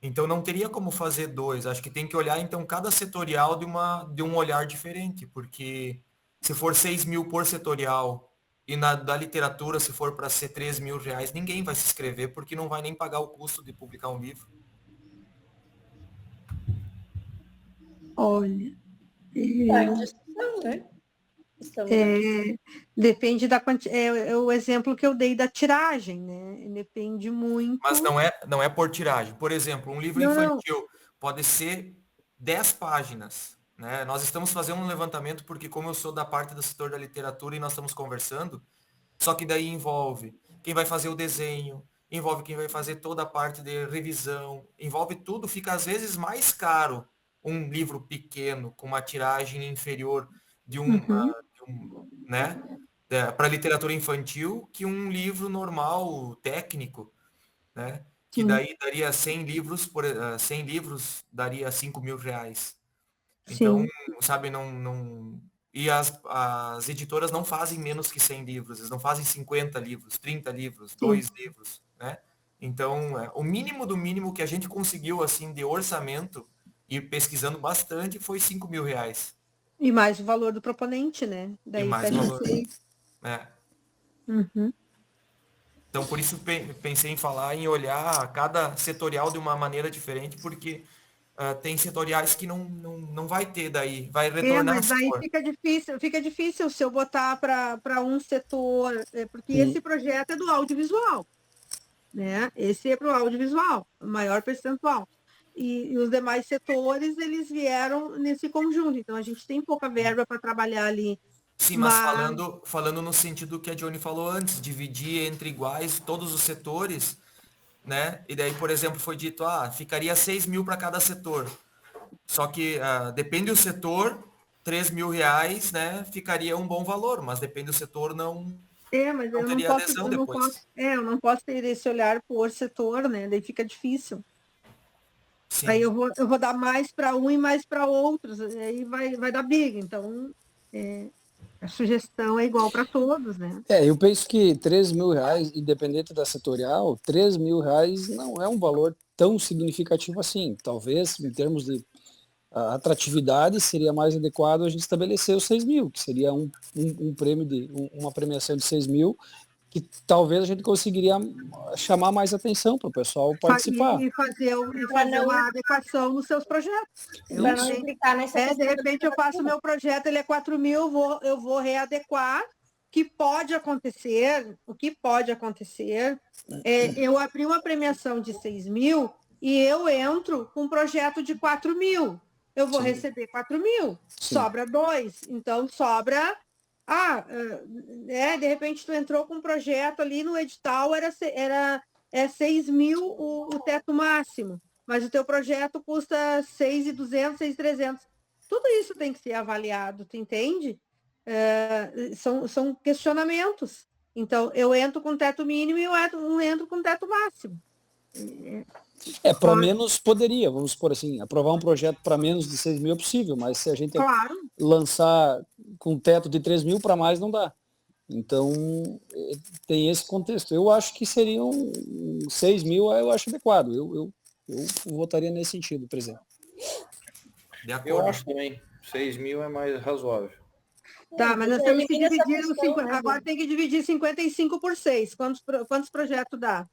Então não teria como fazer dois. Acho que tem que olhar então cada setorial de um olhar diferente, porque se for 6 mil por setorial e da literatura, se for para ser 3 mil reais, ninguém vai se inscrever porque não vai nem pagar o custo de publicar um livro. Olha, né? Depende da quantidade. É o exemplo que eu dei da tiragem, né? Depende muito. Mas não é por tiragem. Por exemplo, um livro infantil pode ser 10 páginas. Né? Nós estamos fazendo um levantamento porque, como eu sou da parte do setor da literatura e nós estamos conversando, só que daí envolve quem vai fazer o desenho, envolve quem vai fazer toda a parte de revisão, envolve tudo, fica às vezes mais caro um livro pequeno, com uma tiragem inferior de né, para literatura infantil, que um livro normal, técnico, né, que daí daria 100 livros, 100 livros daria 5 mil reais. Então, sabe, não... E as editoras não fazem menos que 100 livros, eles não fazem 50 livros, 30 livros, 2 livros, né? Então, o mínimo do mínimo que a gente conseguiu, assim, de orçamento, e pesquisando bastante, foi 5 mil reais. E mais o valor do proponente, né? Daí e mais o valor. Então, por isso pensei em falar, em olhar cada setorial de uma maneira diferente, porque tem setoriais que não vai ter daí, vai retornar. Mas aí fica difícil se eu botar para um setor, porque esse projeto é do audiovisual, né? Esse é para o audiovisual, o maior percentual. E os demais setores, eles vieram nesse conjunto, então a gente tem pouca verba para trabalhar ali. Sim, mas falando no sentido que a Johnny falou antes, dividir entre iguais todos os setores, né? E daí, por exemplo, foi dito, ficaria 6 mil para cada setor. Só que depende do setor, 3 mil reais, né? Ficaria um bom valor, mas depende do setor, não. Mas eu não posso, eu não posso ter esse olhar por setor, né? Daí fica difícil. Sim. Aí eu vou dar mais para um e mais para outros, aí vai dar briga. Então, a sugestão é igual para todos, né? Eu penso que 3 mil reais, independente da setorial, 3 mil reais não é um valor tão significativo assim. Talvez, em termos de atratividade, seria mais adequado a gente estabelecer os 6 mil, que seria um prêmio, uma premiação de 6 mil, que talvez a gente conseguiria chamar mais atenção para o pessoal participar. E fazer uma adequação nos seus projetos. Para não implicar nessa de repente eu faço o meu projeto, ele é 4 mil, eu vou readequar. O que pode acontecer eu abri uma premiação de 6 mil e eu entro com um projeto de 4 mil. Eu vou receber 4 mil, sobra 2, então sobra... de repente tu entrou com um projeto ali no edital, era 6 mil o teto máximo, mas o teu projeto custa 6.200, 6.300. Tudo isso tem que ser avaliado, tu entende? São questionamentos. Então, eu entro com teto mínimo e eu entro com teto máximo. Para menos poderia, vamos supor assim, aprovar um projeto para menos de 6 mil é possível, mas se a gente lançar com teto de 3 mil, para mais não dá. Então, tem esse contexto. Eu acho que seriam 6 mil, eu acho adequado. Eu votaria nesse sentido, por exemplo. Eu acho também, 6 mil é mais razoável. Tá, mas nós temos que dividir agora tem que dividir 55 por 6. Quantos projetos dá?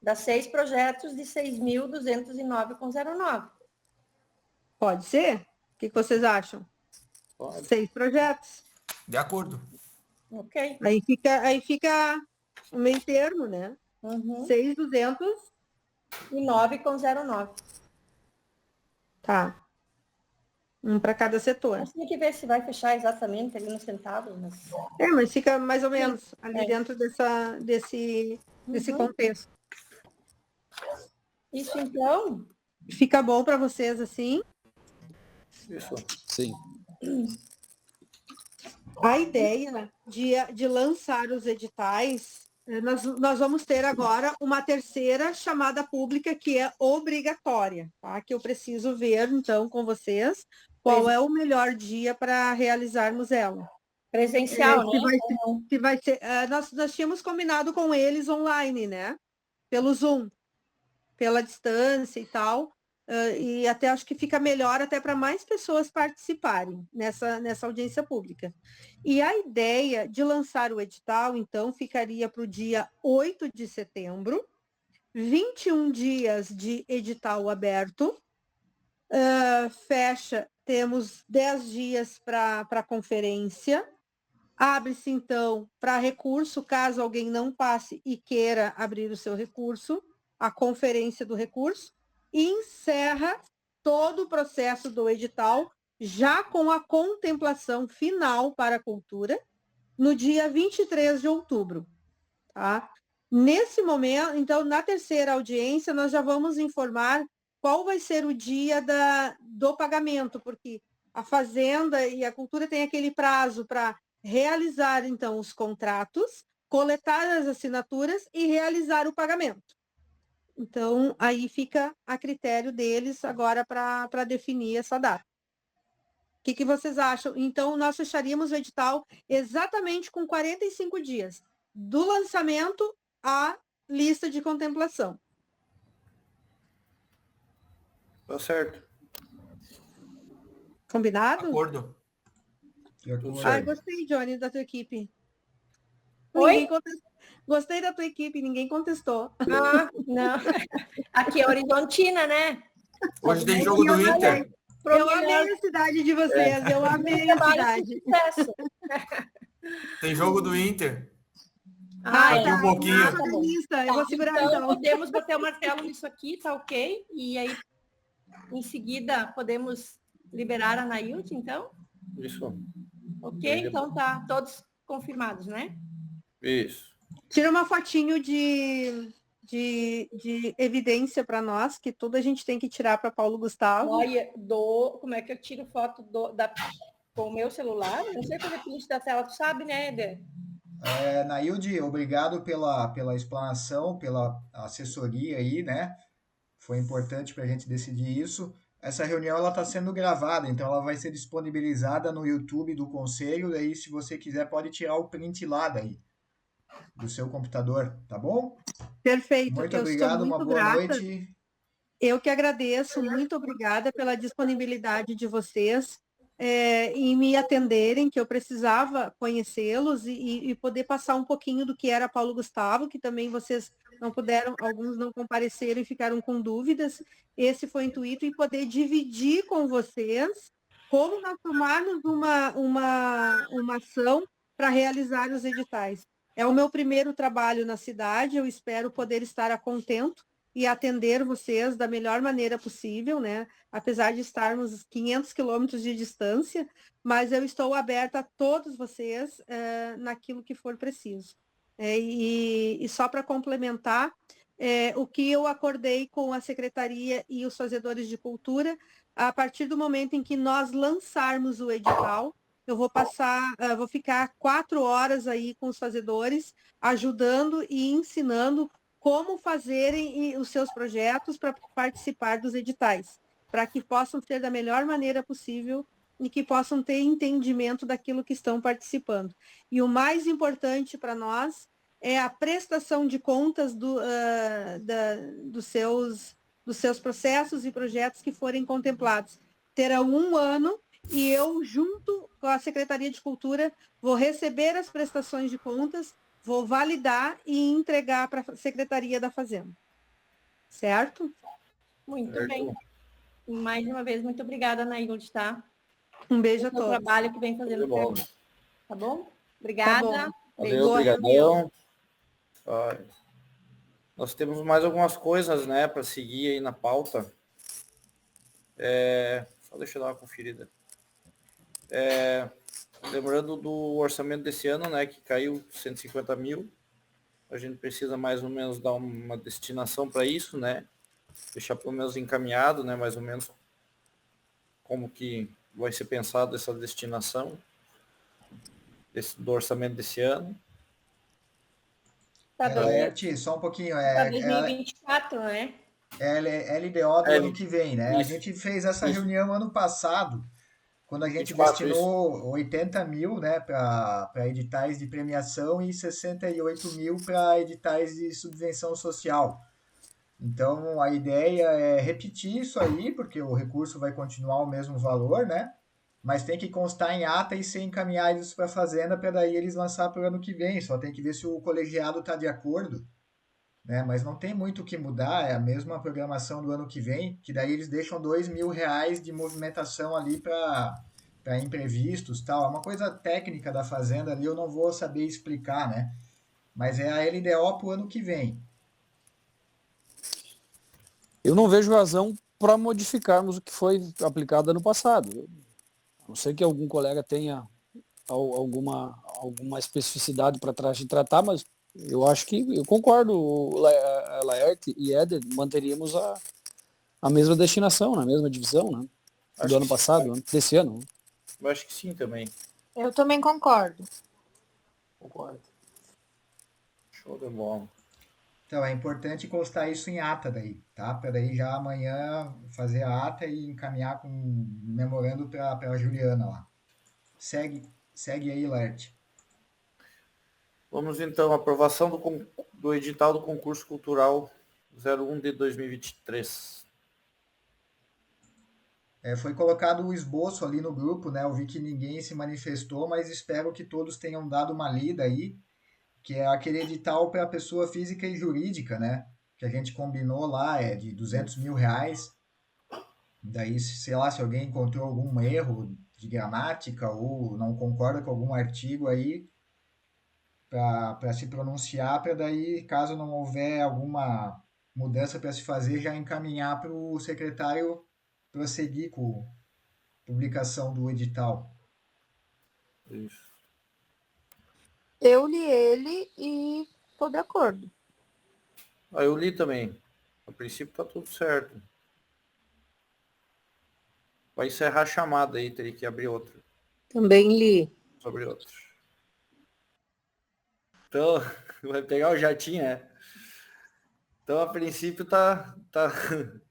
Dá 6 projetos de 6.209,09. Pode ser? O que vocês acham? Pode. 6 projetos. De acordo. Ok. Aí fica o meio termo, né? 6.209,09. Tá. Um para cada setor. Mas tem que ver se vai fechar exatamente ali no centavo. Mas fica mais ou menos ali dentro desse contexto. Isso então? Fica bom para vocês assim? Isso. Sim. A ideia de lançar os editais, nós vamos ter agora uma terceira chamada pública que é obrigatória, tá? Que eu preciso ver, então, com vocês, qual é o melhor dia para realizarmos ela. Presencial, né? Que vai ser, nós tínhamos combinado com eles online, né? Pelo Zoom, pela distância e tal. E até acho que fica melhor até para mais pessoas participarem nessa audiência pública. E a ideia de lançar o edital, então, ficaria para o dia 8 de setembro, 21 dias de edital aberto, temos 10 dias para conferência, abre-se, então, para recurso, caso alguém não passe e queira abrir o seu recurso, a conferência do recurso, e encerra todo o processo do edital, já com a contemplação final para a cultura, no dia 23 de outubro. Tá? Nesse momento, então, na terceira audiência, nós já vamos informar qual vai ser o dia do pagamento, porque a Fazenda e a Cultura têm aquele prazo para realizar, então, os contratos, coletar as assinaturas e realizar o pagamento. Então, aí fica a critério deles agora para definir essa data. O que vocês acham? Então, nós fecharíamos o edital exatamente com 45 dias, do lançamento à lista de contemplação. Tá certo. Combinado? Acordo. Ah, gostei, Johnny, da tua equipe. Oi? Gostei da tua equipe, ninguém contestou. Ah, não. Aqui é Horizontina, né? Hoje tem jogo do Inter. Eu amei a cidade de vocês, eu amei a cidade. Tem jogo do Inter. Daqui um pouquinho. Eu vou segurar então. Podemos bater o martelo nisso aqui, tá ok? E aí, em seguida, podemos liberar a Nailde, então? Isso. Ok, então tá todos confirmados, né? Isso. Tira uma fotinho de evidência para nós, que tudo a gente tem que tirar para Paulo Gustavo. Olha, como é que eu tiro foto com o meu celular? Não sei fazer print da tela, tu sabe, né, Eder? Nailde, obrigado pela explanação, pela assessoria aí, né? Foi importante para a gente decidir isso. Essa reunião ela está sendo gravada, então ela vai ser disponibilizada no YouTube do Conselho. Daí, se você quiser, pode tirar o print lá daí, do seu computador, tá bom? Perfeito. Muito obrigado, uma boa noite. Eu que agradeço, muito obrigada pela disponibilidade de vocês em me atenderem, que eu precisava conhecê-los e poder passar um pouquinho do que era Paulo Gustavo, que também vocês não puderam, alguns não compareceram e ficaram com dúvidas. Esse foi o intuito, e poder dividir com vocês como nós tomarmos uma ação para realizar os editais. É o meu primeiro trabalho na cidade, eu espero poder estar a contento e atender vocês da melhor maneira possível, né? Apesar de estarmos 500 quilômetros de distância, mas eu estou aberta a todos vocês naquilo que for preciso. E só para complementar, o que eu acordei com a Secretaria e os fazedores de cultura, a partir do momento em que nós lançarmos o edital, eu vou ficar 4 horas aí com os fazedores, ajudando e ensinando como fazerem os seus projetos para participar dos editais, para que possam ser da melhor maneira possível e que possam ter entendimento daquilo que estão participando. E o mais importante para nós é a prestação de contas dos seus processos e projetos que forem contemplados. Terão 1 ano e eu, junto com a Secretaria de Cultura, vou receber as prestações de contas, vou validar e entregar para a Secretaria da Fazenda. Certo? Muito bem. Mais uma vez, muito obrigada, Nailde, tá? Um beijo a todos. O trabalho que vem fazendo. Tá bom? Obrigada. Tá bom. Valeu, obrigadão. Nós temos mais algumas coisas, né, para seguir aí na pauta. Só deixa eu dar uma conferida. Lembrando do orçamento desse ano, né, que caiu 150 mil. A gente precisa mais ou menos dar uma destinação para isso, né? Deixar pelo menos encaminhado, né, mais ou menos como que vai ser pensado essa destinação do orçamento desse ano. Para Laerte, só um pouquinho. 2024, né? É LDO do ano que vem, né? A Isso. gente fez essa Isso. reunião ano passado, quando a gente 24, destinou 80 mil, né, para editais de premiação e 68 mil para editais de subvenção social. Então, a ideia é repetir isso aí, porque o recurso vai continuar o mesmo valor, né? Mas tem que constar em ata e ser encaminhado isso para a Fazenda para daí eles lançar para o ano que vem. Só tem que ver se o colegiado está de acordo, né? Mas não tem muito o que mudar, é a mesma programação do ano que vem, que daí eles deixam R$ 2.000 de movimentação ali para imprevistos, tal. É uma coisa técnica da Fazenda ali, eu não vou saber explicar, né? Mas é a LDO para o ano que vem. Eu não vejo razão para modificarmos o que foi aplicado ano passado. A não ser que algum colega tenha alguma especificidade para tratar, mas eu acho que eu concordo, Laerte e Éder, manteríamos a mesma destinação, a mesma divisão, né? Do ano passado, desse ano. Eu acho que sim também. Eu também concordo. Concordo. Show de bola. Então, é importante constar isso em ata daí, tá? Para daí já amanhã fazer a ata e encaminhar com um memorando para a Juliana lá. Segue aí, Laerte. Vamos então, aprovação do edital do concurso cultural 01 de 2023. Foi colocado o esboço ali no grupo, né? Eu vi que ninguém se manifestou, mas espero que todos tenham dado uma lida aí, que é aquele edital para pessoa física e jurídica, né? Que a gente combinou lá, é de R$ 200 mil. Daí, sei lá, se alguém encontrou algum erro de gramática ou não concorda com algum artigo aí, para se pronunciar, para daí, caso não houver alguma mudança para se fazer, já encaminhar para o secretário prosseguir com a publicação do edital. Isso. Eu li ele e tô de acordo. Eu li também. A princípio tá tudo certo. Vai encerrar a chamada aí, teria que abrir outra. Também li. Sobre outro. Então, vai pegar o jatinho, né? Então, a princípio tá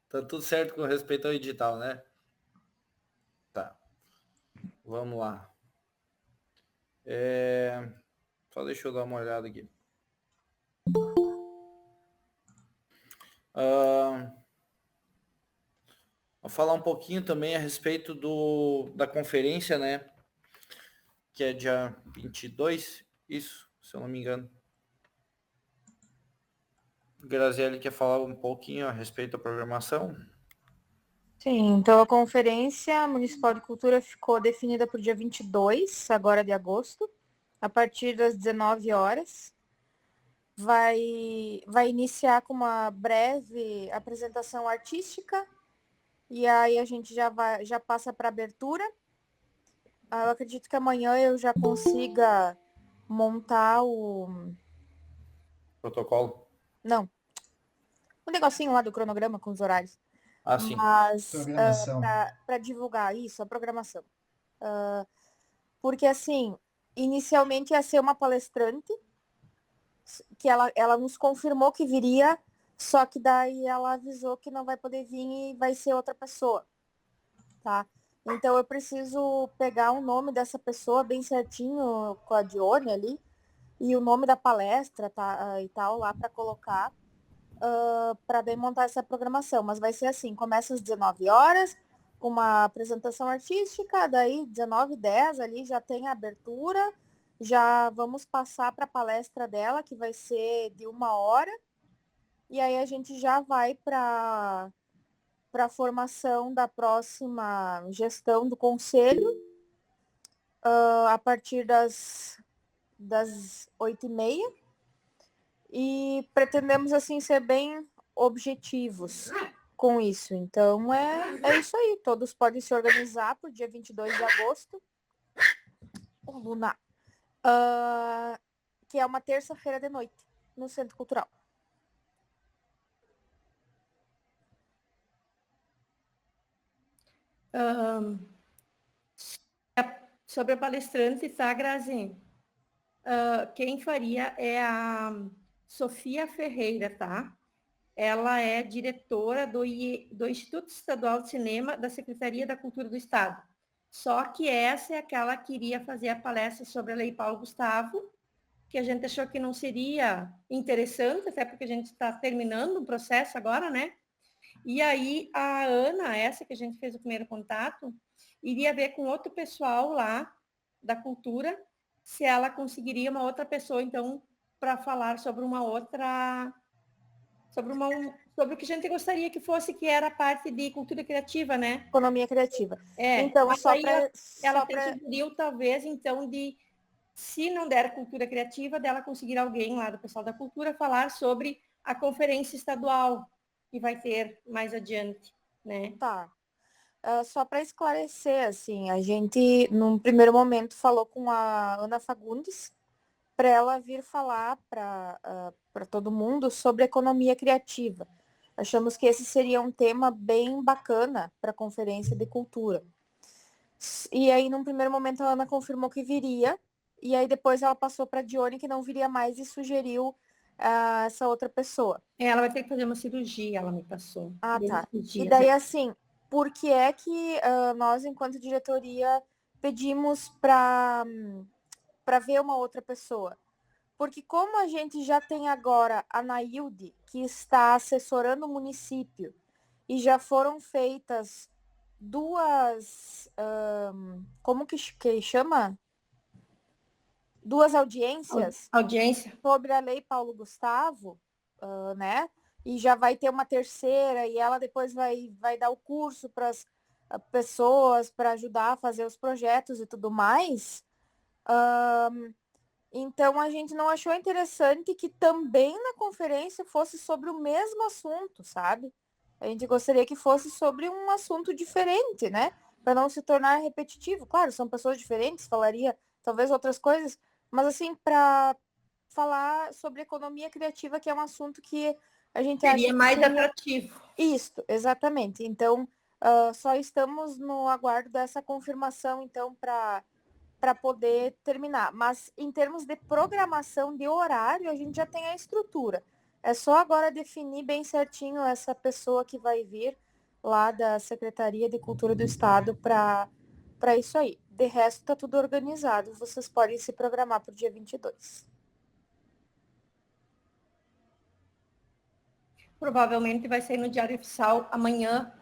tudo certo com respeito ao edital, né? Tá. Vamos lá. Só deixa eu dar uma olhada aqui. Vou falar um pouquinho também a respeito da conferência, né? Que é dia 22, isso, se eu não me engano. Graziele quer falar um pouquinho a respeito da programação? Sim, então a Conferência Municipal de Cultura ficou definida para o dia 22, agora de agosto, a partir das 19 horas. Vai iniciar com uma breve apresentação artística, e aí a gente já passa para a abertura. Eu acredito que amanhã eu já consiga montar o... Protocolo? Não. O negocinho lá do cronograma com os horários. Sim. Mas Programação. para divulgar isso, a programação. Porque, assim, inicialmente ia ser uma palestrante, que ela nos confirmou que viria, só que daí ela avisou que não vai poder vir e vai ser outra pessoa, tá? Então eu preciso pegar o nome dessa pessoa bem certinho com a Dione ali, e o nome da palestra, tá, e tal, lá para colocar, para daí montar essa programação. Mas vai ser assim, começa às 19 horas, com uma apresentação artística, daí 19h10 ali já tem a abertura, já vamos passar para a palestra dela, que vai ser de 1 hora, e aí a gente já vai para a formação da próxima gestão do conselho, a partir das 8h30, e pretendemos, assim, ser bem objetivos com isso. Então, é isso aí. Todos podem se organizar para o dia 22 de agosto. Luna. Que é uma terça-feira de noite, no Centro Cultural. Sobre a palestrante, tá, Grazi? Quem faria é a Sofia Ferreira, tá? Ela é diretora do Instituto Estadual de Cinema da Secretaria da Cultura do Estado. Só que essa é aquela que iria fazer a palestra sobre a Lei Paulo Gustavo, que a gente achou que não seria interessante, até porque a gente está terminando o processo agora, né? E aí a Ana, essa que a gente fez o primeiro contato, iria ver com outro pessoal lá da cultura, se ela conseguiria uma outra pessoa, então, para falar sobre uma outra, sobre o que a gente gostaria que fosse, que era a parte de cultura criativa, né? Economia criativa. Então, só ela sugeriu, talvez, então, se não der cultura criativa, dela conseguir alguém lá do pessoal da cultura falar sobre a conferência estadual que vai ter mais adiante, né? Tá. Só para esclarecer, assim, a gente, num primeiro momento, falou com a Ana Fagundes para ela vir falar para todo mundo sobre economia criativa. Achamos que esse seria um tema bem bacana para a Conferência de Cultura. E aí, num primeiro momento, a Ana confirmou que viria, e aí depois ela passou para a Dione que não viria mais e sugeriu essa outra pessoa. Ela vai ter que fazer uma cirurgia, ela me passou. Ah, tá. E daí, assim, por que é que nós, enquanto diretoria, pedimos para ver uma outra pessoa? Porque como a gente já tem agora a Nailde, que está assessorando o município, e já foram feitas 2, como que chama? 2 audiências sobre a Lei Paulo Gustavo, né? E já vai ter uma terceira, e ela depois vai dar o curso para as pessoas, para ajudar a fazer os projetos e tudo mais. Então, a gente não achou interessante que também na conferência fosse sobre o mesmo assunto, sabe? A gente gostaria que fosse sobre um assunto diferente, né? Para não se tornar repetitivo. Claro, são pessoas diferentes, falaria talvez outras coisas, mas assim, para falar sobre economia criativa, que é um assunto que a gente acha que seria mais atrativo. Isso, exatamente. Então, só estamos no aguardo dessa confirmação, então, para poder terminar. Mas, em termos de programação de horário, a gente já tem a estrutura. É só agora definir bem certinho essa pessoa que vai vir lá da Secretaria de Cultura do Estado para isso aí. De resto, está tudo organizado. Vocês podem se programar para o dia 22. Provavelmente vai sair no Diário Oficial amanhã.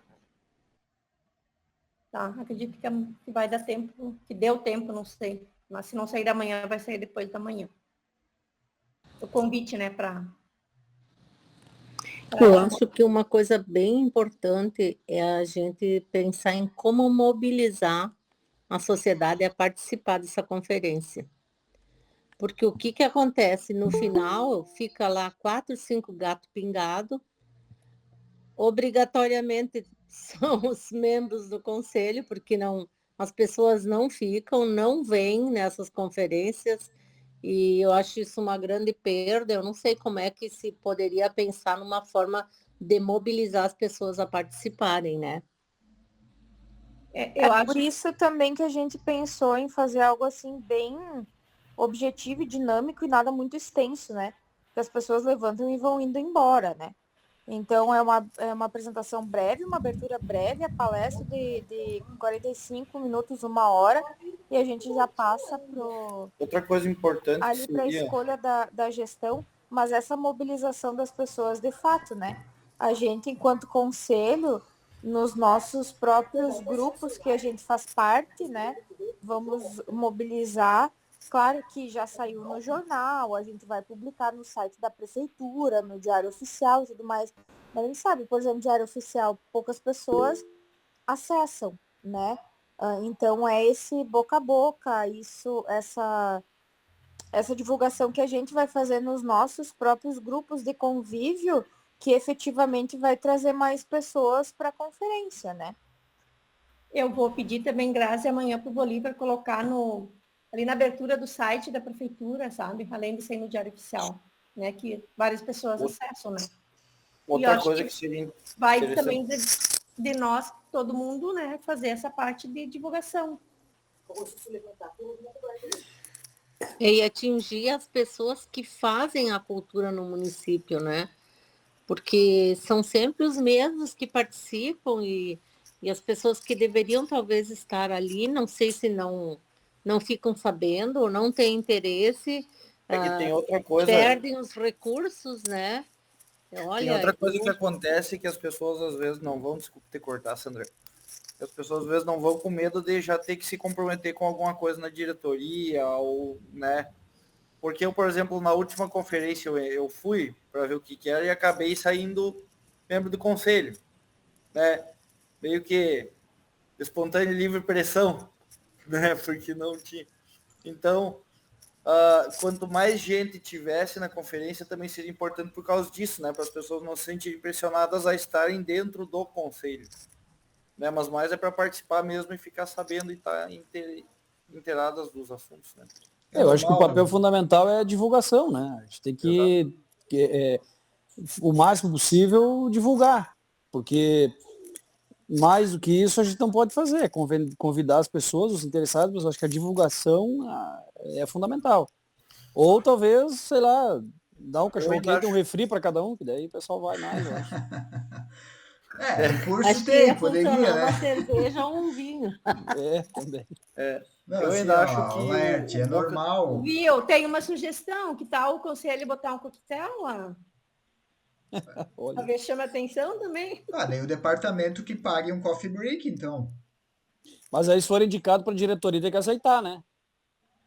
Tá, acredito que vai dar tempo, que deu tempo, não sei. Mas se não sair amanhã, vai sair depois da manhã. O convite, né, para... Eu acho que uma coisa bem importante é a gente pensar em como mobilizar a sociedade a participar dessa conferência. Porque o que acontece? No final, fica lá 4, 5 gatos pingados, obrigatoriamente são os membros do conselho, porque as pessoas não ficam, não vêm nessas conferências, e eu acho isso uma grande perda. Eu não sei como é que se poderia pensar numa forma de mobilizar as pessoas a participarem, né? Por isso também que a gente pensou em fazer algo assim bem objetivo e dinâmico e nada muito extenso, né? Que as pessoas levantam e vão indo embora, né? Então, é uma apresentação breve, uma abertura breve, a palestra de 45 minutos, 1 hora, e a gente já passa outra coisa importante ali para a escolha da gestão, mas essa mobilização das pessoas, de fato, né? A gente, enquanto conselho, nos nossos próprios grupos que a gente faz parte, né? Vamos mobilizar. Claro que já saiu no jornal, a gente vai publicar no site da prefeitura, no Diário Oficial e tudo mais. Mas a gente sabe, por exemplo, Diário Oficial, poucas pessoas acessam, né? Então é esse boca a boca, essa divulgação que a gente vai fazer nos nossos próprios grupos de convívio, que efetivamente vai trazer mais pessoas para a conferência, né? Eu vou pedir também, Grazi, amanhã para o Bolívar colocar ali na abertura do site da prefeitura, sabe? Além de ser no Diário Oficial, né? Que várias pessoas acessam, né? Outra coisa que seria vai também de nós todo mundo, né, fazer essa parte de divulgação. E atingir as pessoas que fazem a cultura no município, né? Porque são sempre os mesmos que participam e as pessoas que deveriam talvez estar ali, não sei se não ficam sabendo ou não têm interesse, É que tem outra coisa. perdem os recursos, né? Tem outra coisa que acontece que as pessoas às vezes não vão, desculpa te cortar, Sandra. As pessoas às vezes não vão com medo de já ter que se comprometer com alguma coisa na diretoria, ou, né? Porque eu, por exemplo, na última conferência eu fui para ver o que era e acabei saindo membro do conselho, né? Meio que espontânea e livre pressão, né? Porque não tinha. Então, quanto mais gente tivesse na conferência, também seria importante por causa disso, né? Para as pessoas não se sentirem pressionadas a estarem dentro do conselho, né? Mas mais é para participar mesmo e ficar sabendo e estar inteiradas dos assuntos, né? Eu acho que o papel fundamental é a divulgação, né? A gente tem que o máximo possível, divulgar, porque mais do que isso a gente não pode fazer, convidar as pessoas, os interessados, mas eu acho que a divulgação é fundamental. Ou talvez, sei lá, dar um cachorro quente, um refri para cada um, que daí o pessoal vai mais, eu acho. Recurso Acho que tem, ia poderia, funcionar né? uma cerveja ou um vinho. Também. Não, Eu assim, ainda acho ó, que Laerte, é normal. Viu? Tem uma sugestão, que tal o conselho botar um coquetel lá? Para ver se chama atenção também. Daí o departamento que pague um coffee break, então. Mas aí se for indicado para a diretoria tem que aceitar, né?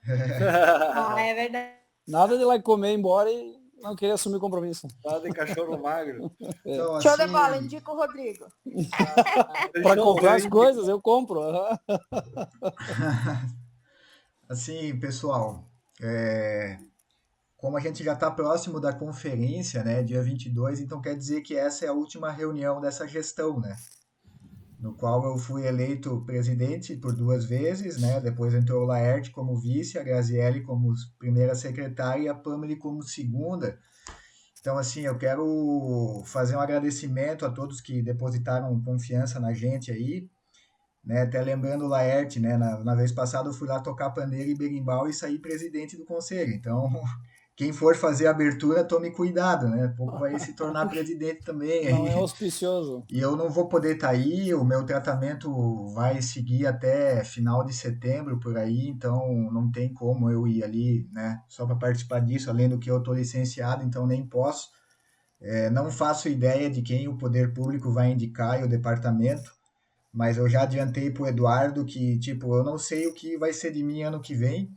É verdade. Nada de lá comer, ir embora e não querer assumir compromisso. Nada de cachorro magro. Então, Show de assim, bola, indica o Rodrigo. Para comprar as coisas, eu compro. assim, pessoal, como a gente já está próximo da conferência, né, dia 22, então quer dizer que essa é a última reunião dessa gestão, né? No qual eu fui eleito presidente por 2 vezes, né? Depois entrou o Laerte como vice, a Graziele como primeira secretária e a Pamela como segunda. Então, assim, eu quero fazer um agradecimento a todos que depositaram confiança na gente aí, né? Até lembrando o Laerte, né? Na vez passada eu fui lá tocar pandeiro e berimbau e saí presidente do conselho. Então, quem for fazer a abertura, tome cuidado, né? Pouco vai se tornar presidente também. Não é auspicioso. E eu não vou poder estar aí, o meu tratamento vai seguir até final de setembro, por aí, então não tem como eu ir ali, né? Só para participar disso, além do que eu estou licenciado, então nem posso. Não faço ideia de quem o poder público vai indicar e o departamento, mas eu já adiantei para o Eduardo que, tipo, eu não sei o que vai ser de mim ano que vem,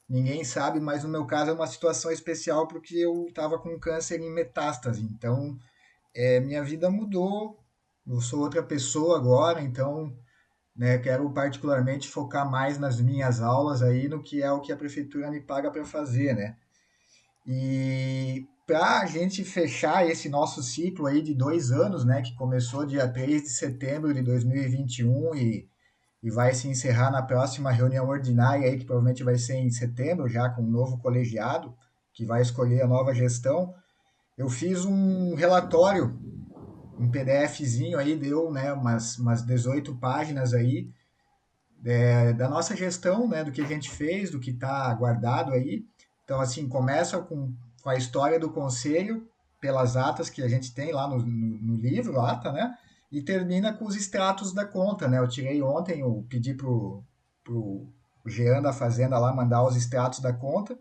ninguém sabe, mas no meu caso é uma situação especial porque eu estava com câncer em metástase, então minha vida mudou, eu sou outra pessoa agora, então, né, quero particularmente focar mais nas minhas aulas aí, no que é o que a prefeitura me paga para fazer, né? E para a gente fechar esse nosso ciclo aí de 2 anos, né, que começou dia 3 de setembro de 2021 e vai se encerrar na próxima reunião ordinária aí, que provavelmente vai ser em setembro, já com um novo colegiado, que vai escolher a nova gestão, eu fiz um relatório, um PDFzinho aí, deu, né, umas 18 páginas aí, da nossa gestão, né, do que a gente fez, do que está guardado aí. Então, assim, começa com a história do conselho, pelas atas que a gente tem lá no livro, ata, né, e termina com os extratos da conta, né. Eu tirei ontem, eu pedi pro Jean da Fazenda lá mandar os extratos da conta,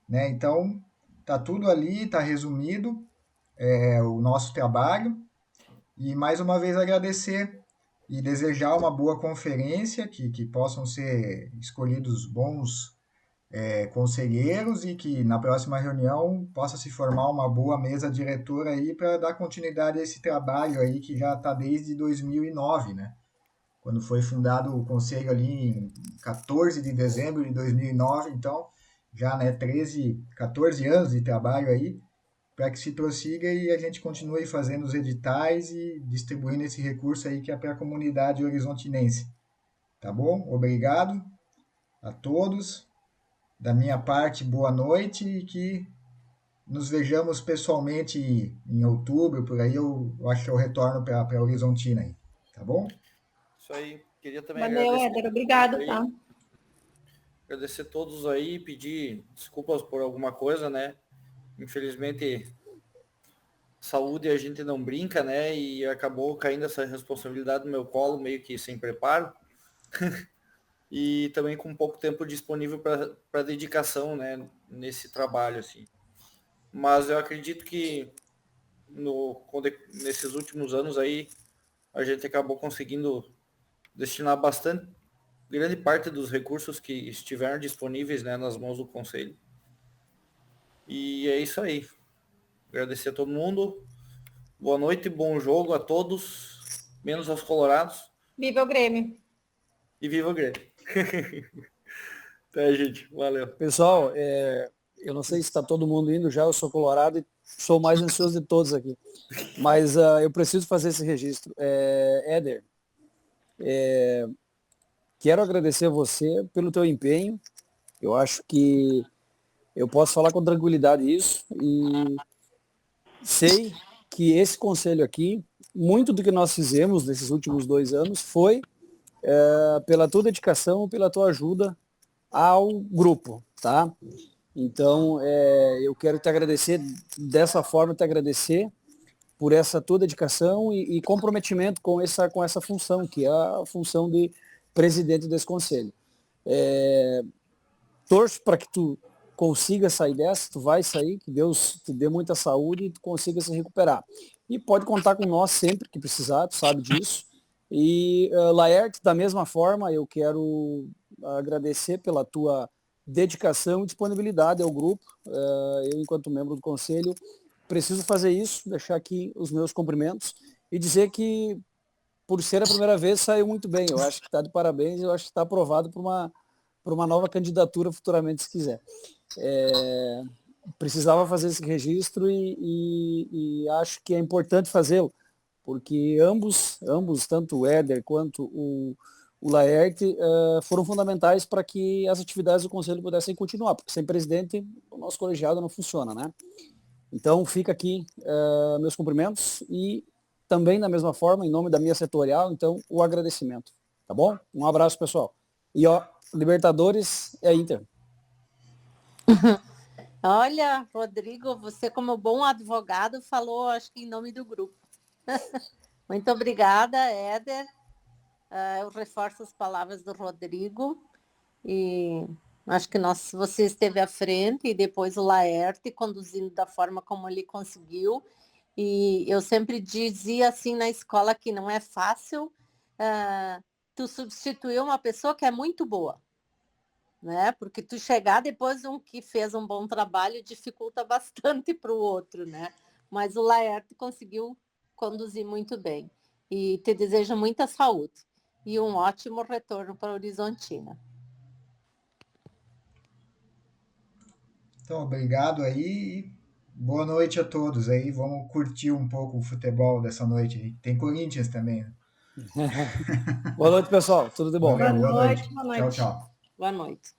né, então tá tudo ali, tá resumido o nosso trabalho, e mais uma vez agradecer e desejar uma boa conferência, que possam ser escolhidos bons conselheiros e que na próxima reunião possa se formar uma boa mesa diretora aí para dar continuidade a esse trabalho aí que já está desde 2009, né? Quando foi fundado o conselho ali em 14 de dezembro de 2009, então já, né, 14 anos de trabalho aí, para que se prossiga e a gente continue fazendo os editais e distribuindo esse recurso aí que é para a comunidade horizontinense. Tá bom? Obrigado a todos. Da minha parte, boa noite e que nos vejamos pessoalmente em outubro, por aí eu acho que eu retorno para Horizontina aí. Tá bom? Isso aí. Queria também Valeu, agradecer. Éder. Obrigado, aí, tá? Agradecer a todos aí, pedir desculpas por alguma coisa, né? Infelizmente, saúde a gente não brinca, né? E acabou caindo essa responsabilidade no meu colo, meio que sem preparo. E também com pouco tempo disponível para dedicação, né? Nesse trabalho, assim. Mas eu acredito que nesses últimos anos aí, a gente acabou conseguindo destinar grande parte dos recursos que estiveram disponíveis, né, nas mãos do Conselho. E é isso aí. Agradecer a todo mundo. Boa noite, bom jogo a todos, menos aos colorados. Viva o Grêmio. E viva o Grêmio. Tá, gente. Valeu. Pessoal, eu não sei se está todo mundo indo já, eu sou colorado e sou o mais ansioso de todos aqui. Mas eu preciso fazer esse registro. Éder, quero agradecer a você pelo teu empenho. Eu acho que eu posso falar com tranquilidade isso e sei que esse conselho aqui, muito do que nós fizemos nesses últimos 2 anos foi pela tua dedicação, pela tua ajuda ao grupo, tá? Então, eu quero te agradecer dessa forma, te agradecer por essa tua dedicação e comprometimento com essa função, que é a função de presidente desse conselho. Torço para que tu consiga sair dessa, tu vai sair, que Deus te dê muita saúde e tu consiga se recuperar. E pode contar com nós sempre que precisar, tu sabe disso. E Laerte, da mesma forma, eu quero agradecer pela tua dedicação e disponibilidade ao grupo. Eu, enquanto membro do conselho, preciso fazer isso, deixar aqui os meus cumprimentos e dizer que, por ser a primeira vez, saiu muito bem. Eu acho que está de parabéns, eu acho que está aprovado por uma nova candidatura futuramente, se quiser. Precisava fazer esse registro e acho que é importante fazê-lo, porque ambos, tanto o Éder quanto o Laerte, foram fundamentais para que as atividades do Conselho pudessem continuar, porque sem presidente o nosso colegiado não funciona, né? Então fica aqui meus cumprimentos e também da mesma forma, em nome da minha setorial, então o agradecimento, tá bom? Um abraço, pessoal. E Libertadores é Inter. Olha, Rodrigo, você como bom advogado falou, acho que em nome do grupo. Muito obrigada, Éder. Eu reforço as palavras do Rodrigo e acho que você esteve à frente e depois o Laerte conduzindo da forma como ele conseguiu. E eu sempre dizia assim na escola que não é fácil tu substituir uma pessoa que é muito boa, né? Porque tu chegar depois de um que fez um bom trabalho dificulta bastante para o outro, né? Mas o Laerte conseguiu conduzir muito bem. E te desejo muita saúde e um ótimo retorno para a Horizontina. Então, obrigado aí e boa noite a todos aí. Vamos curtir um pouco o futebol dessa noite. Tem Corinthians também. Boa noite, pessoal. Tudo de bom. Valeu, boa noite. Boa noite. Tchau, tchau. Boa noite.